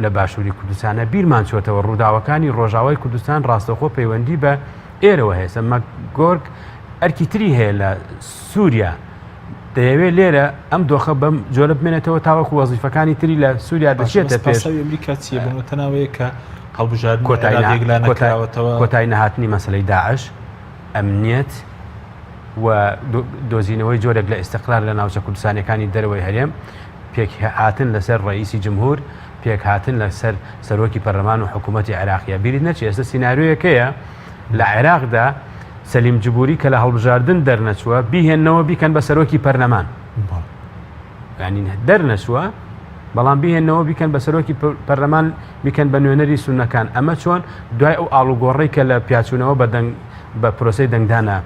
لە باشووری کوردستانە بیرمان چۆتەوە ڕووداوەکانی ڕۆژاوای کوردستان ڕاستەخۆ پەیوەندی بە ئێرەوە هەیە سەممە گۆرگ ئەرکی تری هەیە لە سووریا دەیەوێت لێرە ئەم دۆخە بەم جۆرە بمێنێتەوە تاوەکو وەزیفەکانی تری لە سووریا دەچێتە پێش ئەمریکا چیە بنەوەتەناوەیە کە هەڵبژاردن کۆتایی نەهاتنی مەسلەی داعش ئەمنیەت و دۆزینەوەی جۆرێک لە ئێستقرار لە ناوچە کوردستانەکانی دەرەوەی هەرێم پێک هاتن لەسەر ڕئیسی جمهور پێک هاتن لەسەر سەرۆکی پەرلەمان و حکوومەتی عێراقیە بیری نەچێ ئێستا سیناریۆیەکەیە لە عێراقدا سەلیم جبوری کە لە هەڵبژاردن دەرنەچووە بیهێنەوە بیکەن بە سەرۆکی پەرلەمان ینی دەرنەچووە بەڵام بیهێنەوە بیکەن بە سەرۆکی پەرلەمان بیکەن بە نوێنەری سونەکان ئەمە چۆن دوای ئەو ئاڵوگۆڕی کە لە پیاچوونەوە بە پرۆسەی دەنگدانە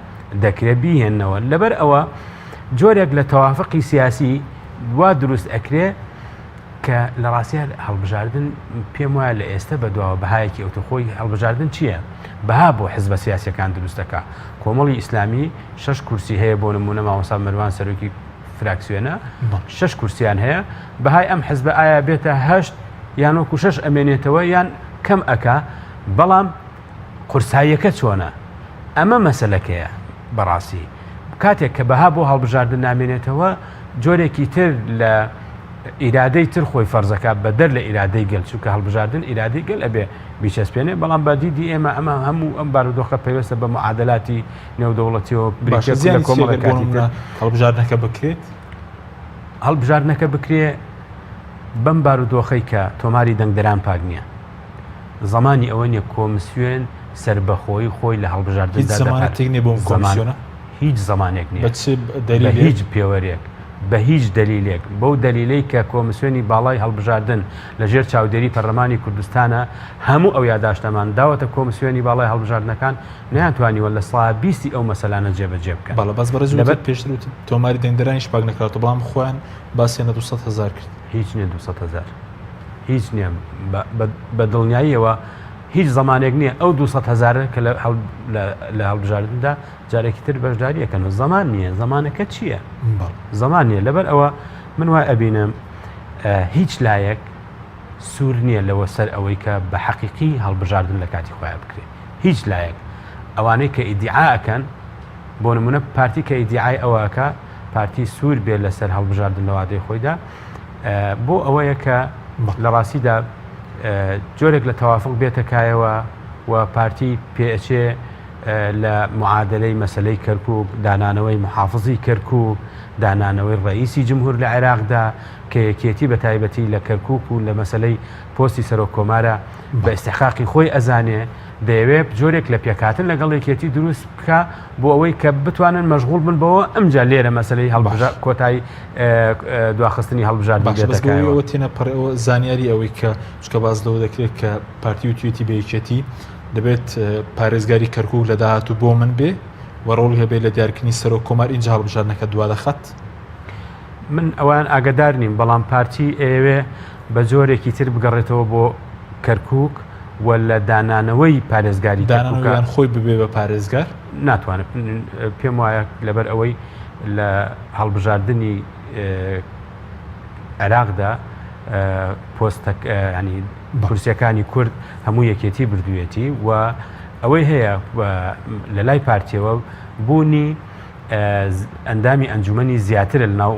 دەکرێت بیهێنەوە لەبەر ئەوە جۆرێک لە تەوافقی سیاسی وا دروست ئەکرێ کە لە ڕاستیە هەڵبژاردن پێم وایە لە ئێستا بە دواوە بەهایەکی ئەوتەخۆی هەڵبژاردن چییە؟ بەها بۆ حزبە سیاسیەکان دروستەکە کۆمەڵی ئیسلامی 6 کورسی هەیە بۆ نمونە مامۆستا مەروان سەرۆکی فراکسیۆنە 6 کورسیان هەیە بەهای ئەم حزبە ئایا بێتە 8 یان وەکو 6 ئەمێنێتەوە یان کەم ئەکا بەڵام قورساییەکە چۆنە؟ ئەمە مەسەلەکەیە بەڕاستی کاتێک کە بەها بۆ هەڵبژاردن نامێنێتەوە جۆرێکی تر لە ئیرادەی تر خۆی فەرزەکە بە دەر لە ئیرادەی گەل چووکە هەڵبژاردن ئیرادەی گەل ئەبێ بیچەسپێنێ بەڵام بە دیدی ئێمە ئەمە هەموو ئەم بارودۆخە پێوەستە بە معادلاتی نێودەوڵەتیەوە بریکە کۆمەڵەکانی هەڵبژاردنەکە بکرێت هەڵبژاردنەکە بکرێ بەم بارودۆخەی کە تۆماری دەنگدەران پاک نییە زمانی ئەوە نیە کۆمسیۆن سربەخۆی خۆی لە هەڵبژاردن هیچ زمانێک نییە بە هیچ پێوەرێک بە هیچ دلیلێک بەو دلیلەی کە کۆمسیۆنی باڵای هەڵبژاردن لەژێر چاودێری پەرلەمانی کوردستانە هەموو ئەو یاداشتەمان داوەتە کۆمسیۆنی باڵای هەڵبژاردنەکان نەیانتوانیوە لە سڵا 20 ئەو مەسەلانە جێبەجێ بکەن باڵە بەس بەڕێز لەبەر پێشتر تۆماری دەنگدەرانیش پاک نەکراتەوە بەڵام خۆیان باسیێنە 200,000 کرد هیچ نییە 200,000 هیچ نییە بە دڵنیاییەوە هیچ زمانێک نییە ئەو 200,000 کە لە هەڵبژاردندا جارێکی تر بەشداریەکەن و زمان نییە زمانەکە چییە؟ زمان نییە لەبەر ئەوە من وای ئەبینم هیچ لایەک سوور نییە لەوە سەر ئەوەی کە بە حەقیقی هەڵبژاردن لە کاتی خۆیان بکرێت هیچ لایەک ئەوانەی کە ئیدعاکەن بۆ نمونە پارتی کە ئیدعای ئەوەکە پارتی سوور بێت لەسەر هەڵبژاردن لە وادەی خۆیدا بۆ ئەوەیە کە لە ڕاستیدا جۆرێک لە تەوافق بێتەکایەوە و پارتی پێچێ لە معادلەی مەسلەی کەرکووک دانانەوەی محافظی کەرکووک دانانەوەی ڕئیسی جمهور لە عێراقدا کە یەکێتی بە تایبەتی لە کەرکووک و لە مەسلەی پۆستی سەرۆک کۆمارە بە ئیستحقاقی خۆی ئەزانێ دەیەوێت جۆرێک لە پێکاتن لەگەڵ یەکێتی دروست بکە بۆ ئەوەی کە بتوانن مەشغوڵ بن بەوە ئەمجا لێرە مەسلەی کۆتایی دواخستنی هەڵبژاردن بێتەکەەوە تێنە پڕەوە زانیاری ئەوەی کە چکە باز لەوە دەکرێت کە پارتی و توێتی بە یەکێتی دەبێت پارێزگاری کەرکووک لە داهاتوو بۆ من بێ و ڕۆڵی هەبێت لە دیارکردنی سەرۆک کۆمار اینجا هەڵبژاردنەکە دوا دەخات من ئەوان ئاگدار نیم بەڵام پارتی ئێوێ بە جۆرێکی تر بگەڕێتەوە بۆ کەرکووک و لە دانانەوەی پارێزگاری دانانەوەیان خۆی ببێ بە پارێزگار ناتوانێت پێم وایە لەبەر ئەوەی لە هەڵبژاردننی عێراقدا پۆستە ینی کورسیەکانی کورد هەموو یەکێتی بردوێتی و ئەوەی هەیە لە لای پارتیەوە بوونی ئەندامی ئەنجومەنی زیاترە لە ناو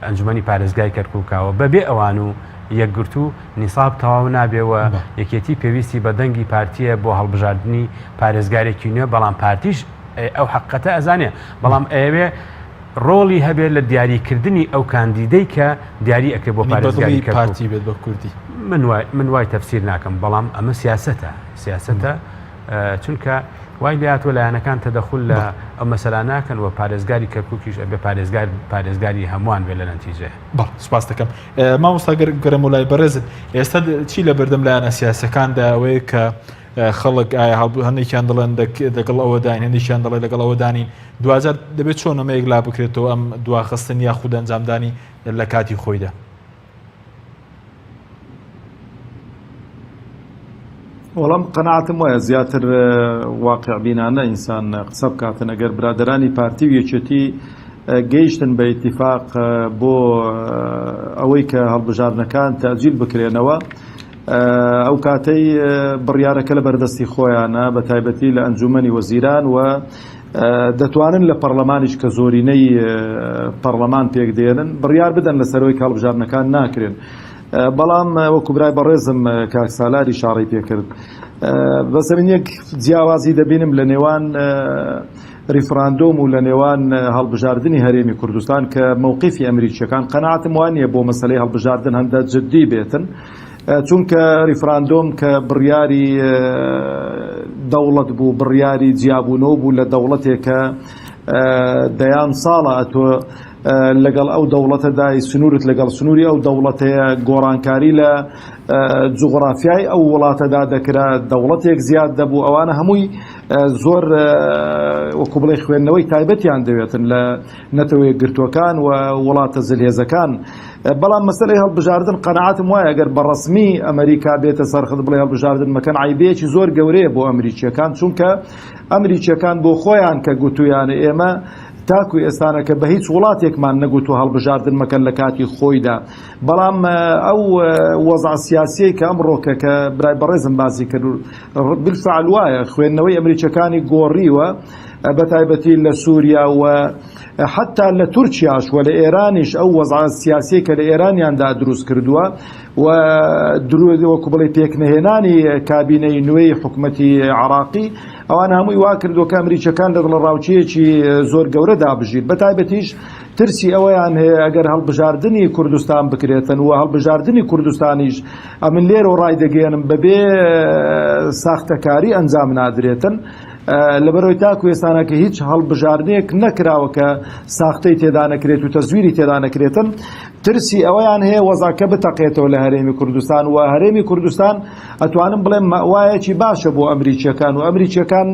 ئەنجومەنی پارێزگای کەرکووکاوە بەبێ ئەوان و یەکگرت و نیساب تەواو نابێەوە یەکێتی پێویستی بە دەنگی پارتیە بۆ هەڵبژاردننی پارێزگارێکی نوێ بەڵام پارتیش ئەو حقەتە ئەزانێ بەڵام ئەوێ ڕۆڵی هەبێت لە دیاریکردنی ئەو کاندیدەی کە دیاری ئەکرێ بۆ پارێزگاری پارتی بێت بە کوردی من وای تەفسیر ناکەم بەڵام ئەمە سیاسەتە چونکە وای لاتوە لایەنەکان تەدەخول لە ئەو مەسەلا ناکەن و پارێزگاری کەرکووکیش ئەبێ پارێزگاری هەمووان بێ لە نەتیجێ. سوپاس دەکەم. مامۆستا گەرم و لای بەڕێزت ئێستا چی لە بەردەم لایەنە سیاسەکاندا ئەوەیە کە خەڵک ئایا هەندێکیان دەڵێن لەگەڵ ئەوەداین هەندێکیان دەڵێ لەگەڵ ئەوەدانین دوجار دەبێت چۆن ئەمەیەک لا بکرێتەوە ئەم دواخستن یا خود ئەنجامدانی لە کاتی خۆیدا. وەڵام قەناعەتم وایە زیاتر واقع بینانە ئینسان قسە بکاتن ئەگەر برادرانی پارتی و یەکێتی گەیشتن بە ئیتیفاق بۆ ئەوەی کە هەڵبژاردنەکان تاجیل بکرێنەوە ئەو کاتەی بڕیارەکە لە بەردەستی خۆیانە بە تایبەتی لە ئەنجومەنی وەزیران و دەتوانن لە پەرلەمانیش کە زۆرینەی پەرلەمان پێک دێنن بڕیار بدەن لەسەرەوەی هەڵبژاردنەکان ناکرێن. بەڵام وەکو برای بەڕێزم کاک سالاری شاڕی پێکرد بەسە من یەک جیاوازی دەبینم لە نێوان ریفراندۆم و لە نێوان هەڵبژاردننی هەرێمی کوردستان کە مووقیفی ئەمریکیەکان قەناعەتم وانە بۆ مەسەلەی هەڵبژاردن هەندە جددی بێتن چونکە ریفراندۆم کە بڕیاری دەوڵەت بوو بڕیاری جیابوونەوە بوو لە دەوڵەتێکە دەیان ساڵە ئەتۆ لەگەڵ ئەو دەوڵەتەدای سنوورت لەگەڵ سنووری ئەو دەوڵەتەیە گۆڕانکاری لە جوغرافیای ئەو وڵاتەدا دەکرا دەوڵەتێک زیاد دەبوو ئەوانە هەمووی زۆر وەکو بڵێ خوێندنەوەی تایبەتیان دەوێتن لە نەتەوەی گرتوەکان و وڵاتە زلهێزەکان. بەڵام مەسەلەی هەڵبژاردن قەناعەتم وایە ئەگەر بەڕەسمی ئەمریکا بێتە سەرخت بڵێ هەڵبژاردن مەکەن عیبەیەکی زۆر گەورەیە بۆ ئەمریکیەکان چونکە ئەمریکیەکان بۆ خۆیان کە گوتویانە ئێمە تاکوی ئێستانەکە بە هیچ وڵاتێکمان نەگوت و هەڵبژاردن مەکەن لە کاتی خۆیدا. بەڵام ئەو وەزع سیاسیەی کە ئەمڕۆکە کە برای بەڕێزم باسی کرد بالفعل وایە خوێندنەوەی ئەمریکیەکانی گۆڕیوە بە تایبەتی لە سووریا و حتا لە تورکیاش و لە ئێرانیش ئەو وەزع سیاسی کە لە ئێرانیاندا دروست کردووە و وەکو بڵێ پێکنهێنانی کابینەی نوێی حکومەتی عراقی ئەوان هەمووی وا کردووە کە ئەمریکیەکان لەگەڵ ڕاوچەیەکی زۆر گەورە دابژیر بە تایبەتیش ترسی ئەوەیان هەیە ئەگەر هەڵبژاردننی کوردستان بکرێتن و هەڵبژاردننی کوردستانیش ئەمن لێرە و ڕای دەگەێنم بەبێ ساختەکاری ئەنجام نادرێتن لەبەرەوەی تاکو ئێستانەکە هیچ هەڵبژاردنێک نەکراوە کە ساختەی تێدا نەکرێت و تەزویری تێدا نەکرێتن ترسی ئەوەیان هەیە وەزاکە بتەقێتەوە لە هەرێمی کوردستان و هەرێمی کوردستان ئەتوانم بڵێم مەوایەکی باشە بۆ ئەمریکیەکان و ئەمریکیەکان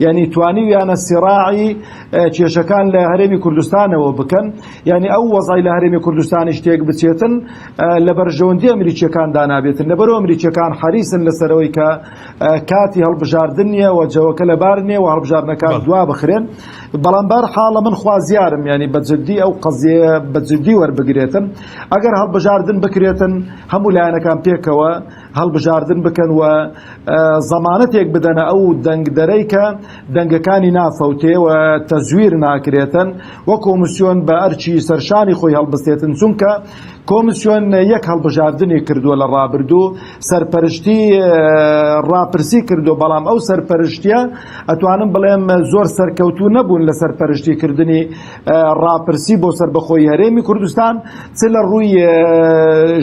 یعنی توانیویانە سیراعی کێشەکان لە هەرێمی کوردستانەوە بکەن یعنی ئەو وەزای لە هەرێمی کوردستانی شتێک بچێتن لە بەرژەوەندی ئەمریکیەکاندا نابێتن لەبەرەوە ئەمریکیەکان حەریسن لەسەرەوەی کە کاتی هەڵبژاردن نیە و جەوەکە لەبار نیە و هەڵبژاردنەکان دوا بخرێن بەڵام بەرحاڵە من خوازیارم یعنی بەجددی ئەو قەزیە بەجددی وەربگرێتن ئەگەر هەڵبژاردن بکرێتن هەموو لایەنەکان پێکەوە هەڵبژاردن بکەن و زەمانەتێک بدەنە ئەو دەنگدەرەی کە دەنگەکانی نافەوتێ و تەزویر ناکرێتن وە کۆمیسیۆن بە ئەرچی سەرشانی خۆی هەڵبستێتن چونکە کۆمیسیۆن یەک هەڵبژاردننی کردووە لە ڕابردوو سەرپەرشتی ڕاپرسی کردو بەڵام ئەو سەرپەرشتیە ئەتوانم بڵێم زۆر سەرکەوتوو نەبوون لە سەرپەرشتیکردنی ڕاپرسی بۆ سەربەخۆی هەرێمی کوردستان چ لە ڕووی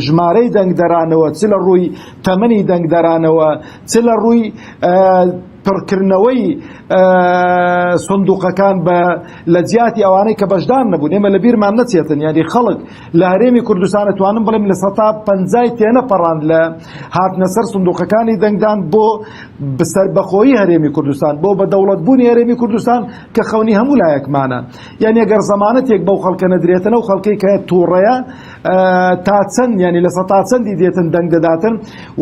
ژمارەی دەنگدەرانەوە چ لە ڕووی تەمەنی دەنگدەرانەوە چ لە ڕووی پڕکردنەوەی سندوقەکان بە لە جیاتی ئەوانەی کە بەشدار نەبوون ئێمە لە بیرمان نەچێتن یعنی خەڵک لە هەرێمی کوردستان ئەتوانم بڵێم لە 150 تێنەپەڕاند لە هاتنە سەر سندوقەکانی دەنگدان بۆ بەسەربەخۆیی هەرێمی کوردستان بۆ بە دەوڵەتبوونی هەرێمی کوردستان کە خەونی هەموو لایەکمانە یعنی ئەگەر زەمانەتێک بەو خەڵکە نەدرێتن ئەو خەڵکەی کە تووڕەیە تا چەند ینی لە سەتا چەندی دێتن دەنگ دەداتن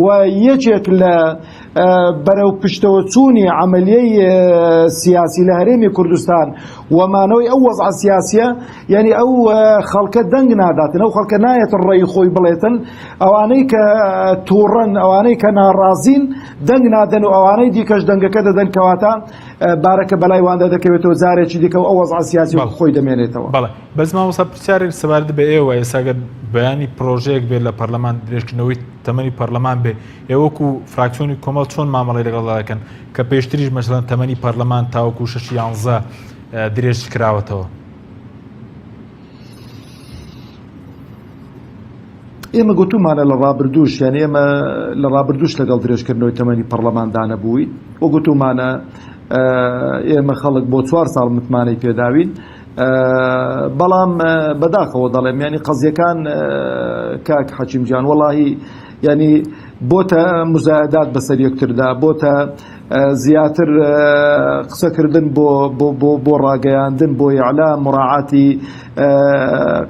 و یەکێک لە بەرەو پشتەوە چوونی عملیەی سیاسی لە هەرێمی کوردستان ومانەوەی ئەو وەزع سیاسیە ینی ئەو خەڵکە دەنگ ناداتن ئەو خەڵکە نایەتن ڕێی خۆی بڵێتن ئەوانەی کە تووڕەن ئەوانەی کە ناڕازین دەنگ نادەن و ئەوانەی دیکەش دەنگەکە دەدەن کەواتە بارەکە بەلای واندا دەکەوێتەوە جارێکی دیکە و ئەو وەزع سیاسی خۆی دەمێنێتەوە. بەڵێ بەس مامۆستا پرسیارێک سەبارەت بە ئێوە ئێساگەر بەیانی پرۆژەیەک بێت لە پەرلەمان درێژکردنەوەی تەمەنی پەرلەمان بێ ئێوەکو فراکسیۆنی کۆمەڵ چۆن مامەڵی لەگەڵ دەکەن کە پێشتریش مەسەڵەن تەمەنی پەرلەمان تاوەکو 6 درێژ کراوەتەوە؟ ئێمە گوتومانە لە ڕابردووش یان ئێمە لە ڕابردووش لەگەڵ درێژکردنەوەی تەمەنی پەرلەماندانە بووین وە گوتومانە ئێمە خەڵک بۆ 4 ساڵ متمانەی پێداوین بەڵام بەداخەوە دەڵێم ینی قەزیەکان کاک حەکیمجان وەڵاهی ینی بۆتە مزایدات بەسەر یەکتردا بۆتە زیاتر قسەکردن بۆ ڕاگەیاندن بۆ ئیعلام مراعاتی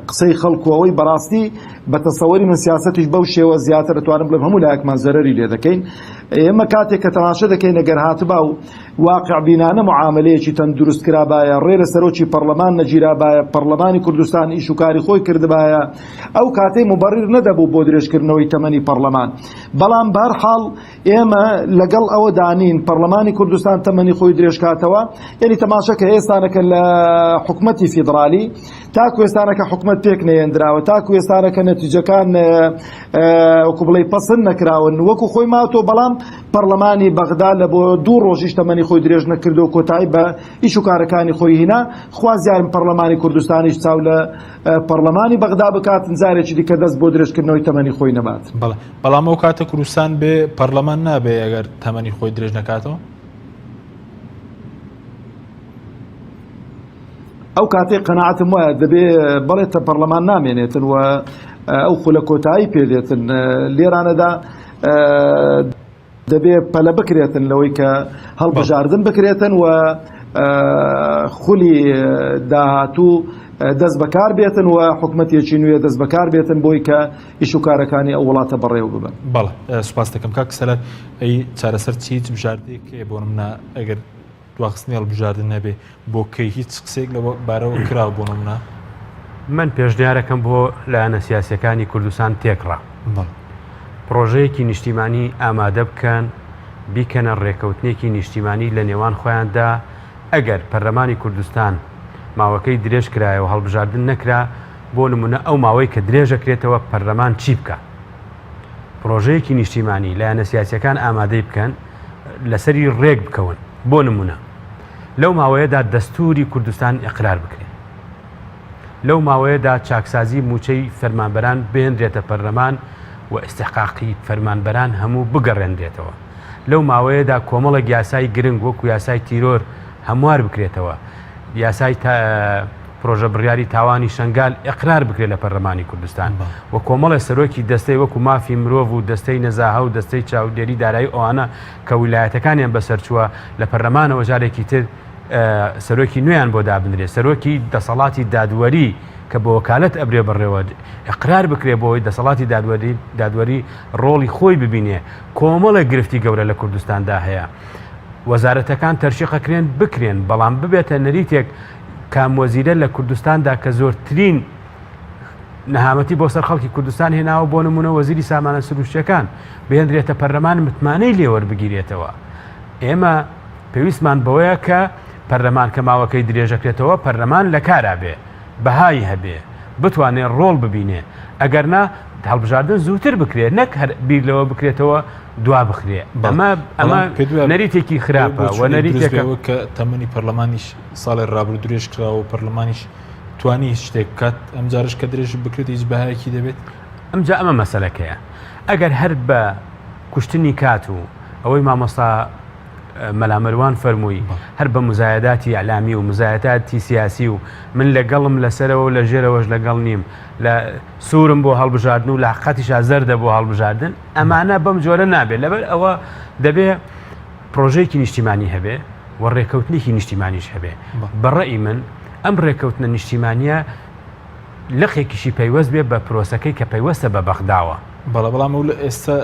قسەی خەڵکەوەی بەڕاستی بە تەسەوەری من سیاسەتیش بەو شێوە زیاتر دەتوانم بڵێم هەموو لایەکمان زەرەری لێ دەکەین. ئێمە کاتێک کە تەماشا دەکەین ئەگەر هاتبا و واقع بینانە معاملەیەکی تەندروست کرابایە ڕێرە سەرۆکی پەرلەمان نەگیرابایە پەرلەمانی کوردستان ئیش و کاری خۆی کردبایە ئەو کاتەی مبەرر نەدەبوو بۆ درێژکردنەوەی تەمەنی پەرلەمان. بەڵام بەرحاڵ ئێمە لەگەڵ ئەوە دانین پەرلەمانی کوردستان تەمەنی خۆی درێژکاتەوە یعنی تەماشاکە ئێستانەکە لە حکومەتی فیدرالی تاکو ئێستانەکە حکومەت پێک نەهێنراوە تاکو ئێستانەکە نەتیجەکان وەکو بڵێ پەسەند نەکراون وەکو خۆی ماوەتەوە بەڵام پەرلەمانی بەغدا لە بۆ 2 ڕۆژیش تەمەنی خۆی درێژ نەکردو و کۆتایی بە ئیش و کارەکانی خۆی هینا خوازیارم پەرلەمانی کوردستانیش چاو لە پەرلەمانی بەغدا بکاتن جارێکی دیکە دەست بۆ درێژکردنەوەی تەمەنی خۆی نەبات. بەڵام ئەو کاتە کوردستان بێ پەرلەمان نابێ ئەگەر تەمەنی خۆی درێژ نەکاتەوە؟ ئەو کاتێک قەناعەتم وایە دەبێ بەڵێتە پەرلەمان نامێنێتن و ئەو خولە کۆتایی پێدێتن لێرانەدا دەبێ پەلە بکرێتن لەوەی کە هەڵبژاردن بکرێتن و خولی داهاتوو دەست بەکار بێتن و حکومەتێکی نوێ دەست بەکار بێتن بۆی کە ئیش و کارەکانی ئەو وڵاتە بەڕێوە ببن. بەڵێ سوپاس دەکەم کاک سەلات ئەی چارەسەر چیت بژاردەیەک بۆ نمونە ئەگەر دواخستنی هەڵبژاردن نەبێ بۆ کەی هیچ قسێک لە بارەوە کراوە بۆ نمونە؟ من پێشنیارەکەم بۆ لایەنە سیاسیەکانی کوردستان تێکڕا پرۆژەیەکی نیشتیمانی ئامادە بکەن بیکەنە ڕێکەوتنێکی نیشتیمانی لە نێوان خۆیاندا ئەگەر پەرلەمانی کوردستان ماوەکەی درێژ کرایە و هەڵبژاردن نەکرا بۆ نمونە ئەو ماوەی کە درێژەکرێتەوە پەرلەمان چی بکە پرۆژەیەکی نیشتیمانی لایەنە سیاسیەکان ئامادەی بکەن لەسەری ڕێک بکەون بۆ نمونە لەو ماوەیەدا دەستوری کوردستان ئیقرار بکرێت لەو ماوەیەدا چاکسازی موچەی فەرمانبەران بهێنرێتە پەرلەمان و ئیستحقاقی فەرمانبەران هەموو بگەڕێنرێتەوە لەو ماوەیەدا کۆمەڵێک یاسای گرنگ وەکو یاسای تیرۆر هەموار بکرێتەوە یاسای پرۆژە بڕیاری تاوانی شنگال ئیقرار بکرێت لە پەرلەمانی کوردستان و کۆمەڵی سەرۆکی دەستەی وەکو مافی مرۆڤ و دەستەی نەزاهە و دەستەی چاودێری دارایی ئەوانە کە ویلایەتەکانیان بەسەرچووە لە پەرلەمانەوە جارێکی تر سەرۆکی نوێیان بۆ دابنرێت سەرۆکی دەسەڵاتی دادوەری کە بە وەکالەت ئەبرێ بڕێوە ئیقرار بکرێ بۆی دەسەڵاتی دادوەری ڕۆڵی خۆی ببینێ کۆمەڵە گرفتی گەورە لە کوردستاندا هەیە وەزارەتەکان تەرشیقەکرێن بکرێن بەڵام ببێتە نەریتێک کاموەزیرە لە کوردستاندا کە زۆرترین نەهامەتی بۆ سەر خەڵکی کوردستان هێناوە بۆ نمونە وەزیری سامانە سروشتیەکان بهێنرێتە پەرلەمان متمانەی لێوەربگیرێتەوە ئێمە پێویستمان بەوەیە کە پەرلەمان کە ماوەکەی درێژەکرێتەوە پەرلەمان لە کارا بێ بەهای هەبێ بتوانێت ڕۆڵ ببینێ ئەگەرنا هەڵبژاردن زووتر بکرێت نەک هەر بیر لەوە بکرێتەوە دوا بخرێ ئەمە نەریتێکی خراپە و نەریتێکە کە تەمەنی پەرلەمانیش ساڵی ڕابردوو درێژ کراوە پەرلەمانیش توانی شتێک کات ئەمجارش کە درێژ بکرێت هیچ بەهایەکی دەبێت ئەمجا ئەمە مەسەلەکەیە ئەگەر هەر بە کوشتنی کات و ئەوەی مامۆستا مەلامەروان فەرمووی هەر بە مزایداتی ئەعلامی و مزایداتی سیاسی و من لەگەڵم لەسەرەوە و لە ژێرەوەش لەگەڵ نیم لە سوورم بۆ هەڵبژاردن و لە حقەتیشا زەردە بۆ هەڵبژاردن ئەمانە بەم جۆرە نابێت لەبەر ئەوە دەبێ پرۆژەیەکی نیشتیمانی هەبێ و ڕێکەوتنێکی نیشتیمانیش هەبێ بەڕێی من ئەم ڕێکەوتنە نیشتیمانیە لەخێکیشی پەیوەست بێ بە پرۆسەکەی کە پەیوەستە بە بەغداوە. بەڵام ئێستا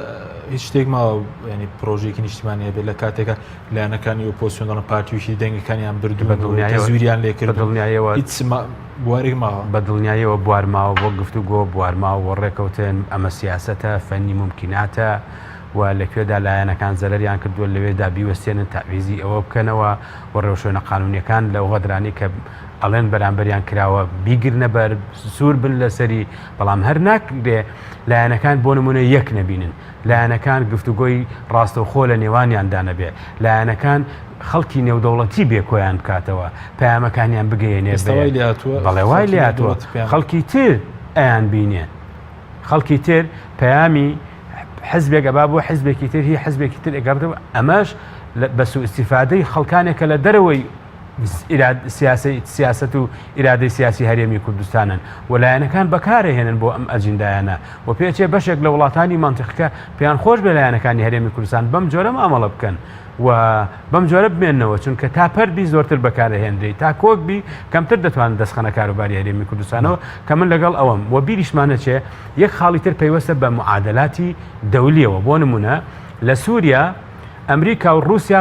هیچ شتێک ماوە ینی پرۆژێکی نیشتیمانیە بێت لە کاتێکە لایەنەکانی ئۆپۆزیسیۆن پارتیویشی دەنگەکانیان بردو بە زوریان لێکرد دڵنیایەوە بوارێک ماوە بە دڵنیایەوە بوارماوە بۆ گفتوگۆ بوارماوە بۆ ڕێکەوتن ئەمە سیاسەتە فەنی ممکناتە و لەکوێدا لایەنەکان زەرەریان کردووە لەوێدا بیوەستێنن تاویزی ئەوە بکەنەوە و ڕێوشۆنە قانونیەکان لەو غەدرانی کە ئەڵێن بەرامبەریان کراوە بیگرنە بەر سوور بن لەسەری بەڵام هەر ناکرێ لایەنەکان بۆ نمونە یەک نەبینن لایەنەکان گفتوگۆی ڕاستەوخۆ لە نێوانیاندا نەبێ لایەنەکان خەڵکی نێودەوڵەتی بێ کۆیان بکاتەوە پەیامەکانیان بگەێنێ بەڵێ وای لاتوە خەڵکی تر ئەیان بینێ خەڵکی تر پەیامی حزبێک ئەبا بۆ حزبێکی تر هی حزبێکی تر ئەگەڕێتەوە ئەمەش بە سوء ئیستیفادەی خەڵکانێکە لە دەرەوەی سیاست و ئیرادەی سیاسی هەرێمی کوردستانن وەلایەنەکان بەکارهێنن بۆ ئەم ئەجندایانە و پێچێ بەشێک لە وڵاتانی منتیقەکە پێیان خۆش بە لایەنەکانی هەرێمی کوردستان بەم جۆرە ئەمەڵە بکەن و بەم جۆرە بمێنەوە چونکە تا پەربی زۆرتر بەکارهێنرێ تا کۆکبی کەمتر دەتوانن دەستخەنە کاروباری هەرێمی کوردستانەوە کە من لەگەڵ ئەوەم و بیریشمانە چێ یەک خاڵی تر پەیوەستە بە معادلاتی دەولیەوە بۆ نمونە لە سووریا ئەمریکا و رووسیا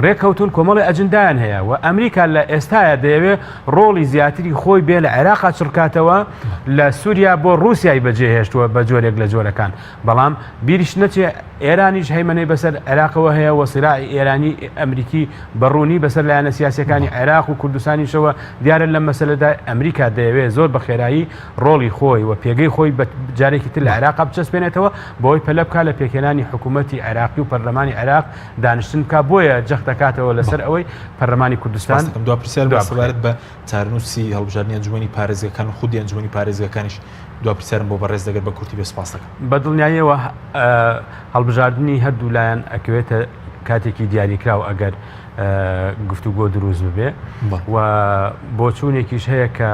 ڕێکەوتون کۆمەڵی ئەجندایان هەیە و ئەمریکا لە ئێستاە دەیەوێت ڕۆڵی زیاتری خۆی بێ لە عێراقا چڕکاتەوە لە سووریا بۆ رووسیای بەجێهێشتووە بە جۆرێک لە جۆرەکان بەڵام بیریش نەچێ ئێرانیش هەیمەنەی بەسەر عێراقەوە هەیە و سیراعی ئێرانی ئەمریکی بەڕوونی بەسەر لایەنە سیاسەکانی عێراق و کوردستانیشەوە دیارە لە مەسەلەدا ئەمریکا دەیەوێت زۆر بە خێرایی ڕۆڵی خۆی و پێگەی خۆی بە جارێکی تر لە عێراقا بچەسپێنێتەوە بۆی پەلە بکات لە پێکێنانی حکوومەتی عێراقی و پەرلەمانی عێراق دانیشتن کا بۆیە جەخت دەکاتەوە لەسەر ئەوەی پەرلەمانی کوردستان دو پرسیار بەسەبارەت بە چارەنووسی هەڵبژاردننی ئەنجومەنی پارێزگەکان و خودی ئەنجومەنی پارێزگەکانیش دو پرسیارم بۆ بەڕێز دەگەر بە کورتی بێ سپاس دەکەم. بە دڵنیاییەوە هەڵبژاردننی هەردوو لایەن ئەکەوێتە کاتێکی دیاریکراوە ئەگەر گفتوگۆ دروست ببێ و بۆچوونێکیش هەیە کە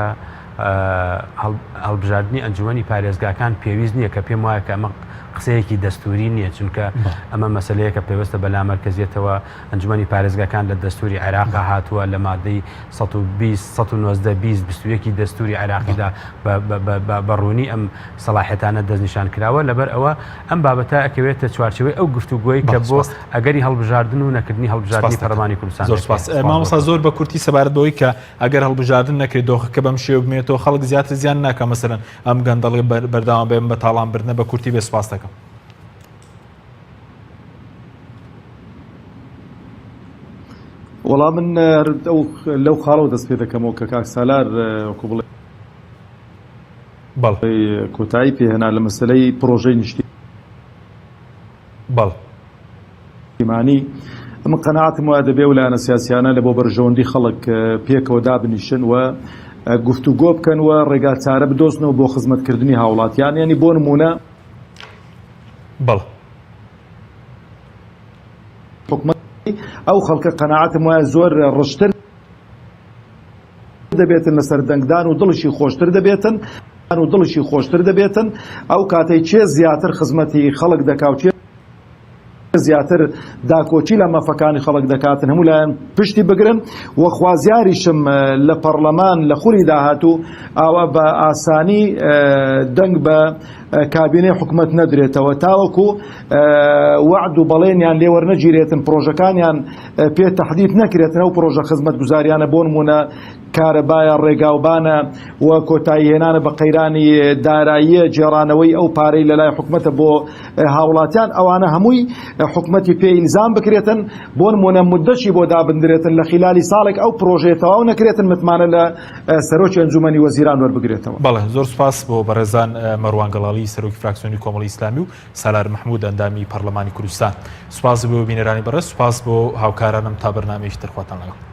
هەڵبژاردننی ئەنجومەنی پارێزگاکان پێویست نییە کە پێم وایە کە ئەمە قسەیەکی دەستوری نییە چونکە ئەمە مەسلەیە کە پێوەستە بە لامەرکزیەتەوە ئەنجومەنی پارێزگاکان لە دەستوری عێراقا هاتووە لە مادەی 1920 دەستوری عێراقیدا بەڕوونی ئەم سەلاحێتانە دەستنیشان کراوە لەبەر ئەوە ئەم بابەتە ئەکەوێتە چوارچەوەی ئەو گفتوگۆی کە بۆ ئەگەری هەڵبژاردن و نەکردنی هەڵبژاردننی پەرلەمانی کوردستان. زۆر سپاس مامۆستا زۆر بە کورتی سەبارەت بەوەی کە ئەگەر هەڵبژاردن نەکرێت دۆخەکە بەم شێوە بمێتەوە خەڵک زیاتر زیان ناکە مەسەرەن ئەم گەندەڵی بەردەوام بێن بە تاڵانبردنە بە کورتی بێ سپاس دەکەم. وەڵام من لەو خاڵەوە دەست پێ دەکەمەوە کە کاک سالار وەکو بڵێ کۆتایی پێهێنا لە مەسەلەی پرۆژەی نیشتیمانی ئەمە قەناعەتم وایە دەبێ و لایەنە سیاسیانە لە بۆ بەرژەوەندی خەڵک پێکەوە دابنیشن و گفتوگۆ بکەن و ڕێگا چارە بدۆزنەوە بۆ خزمەتکردنی هاوڵاتیان یعنی بۆ نمونە ئەو خەڵکە قەناعەتم وایە زۆر ڕشتر دەبێتن لەسەر دەنگدان و دڵشی خۆشتر دەبێتن ئەو کاتەی چێ زیاتر خزمەتی خەڵک دەکاوچێ زیاتر داکۆچی لە مەفەکانی خەڵک دەکاتن هەموو لایەن پشتی بگرن و خوازیاریشم لە پەرلەمان لە خوری داهاتوو ئاوا بە ئاسانی دەنگ بە کابینەی حکومەت نەدرێتەوە تاوەکو وعد و بەڵێنیان لێوەرنەگیرێتن پرۆژەکانیان پێ تەحدید نەکرێتن ئەو پرۆژە خزمەت گوزاریانە بۆ نمونە کارەبایە ڕێگاوبانە و کۆتاییهێنانە بە قەیرانی داراییە جێڕانەوەی ئەو پارەی لەلای حکومەتە بۆ هاوڵاتیان ئەوانە هەمووی حکومەتی پێ ئیلزام بکرێتن بۆ نمونە مدەشی بۆ دابدرێتن لە خلالی ساڵێک ئەو پرۆژەیە تەواو نەکرێتن متمانە لە سەرۆکی ئەنجومەنی وەزیران وەربگرێتەوە. بەڵێ زۆر سپاس بۆ بەڕێزان مەروان گەڵاڵی سەرۆکی فراکسیۆنی کۆمەڵی ئیسلامی و سالار محمود ئەندامی پەرلەمانی کوردستان. سوپاس بۆ بینەرانی بەڕێز، سوپاس بۆ هاوکارانم تا بەرنامەیەکی تر خواتان لەگەڵ.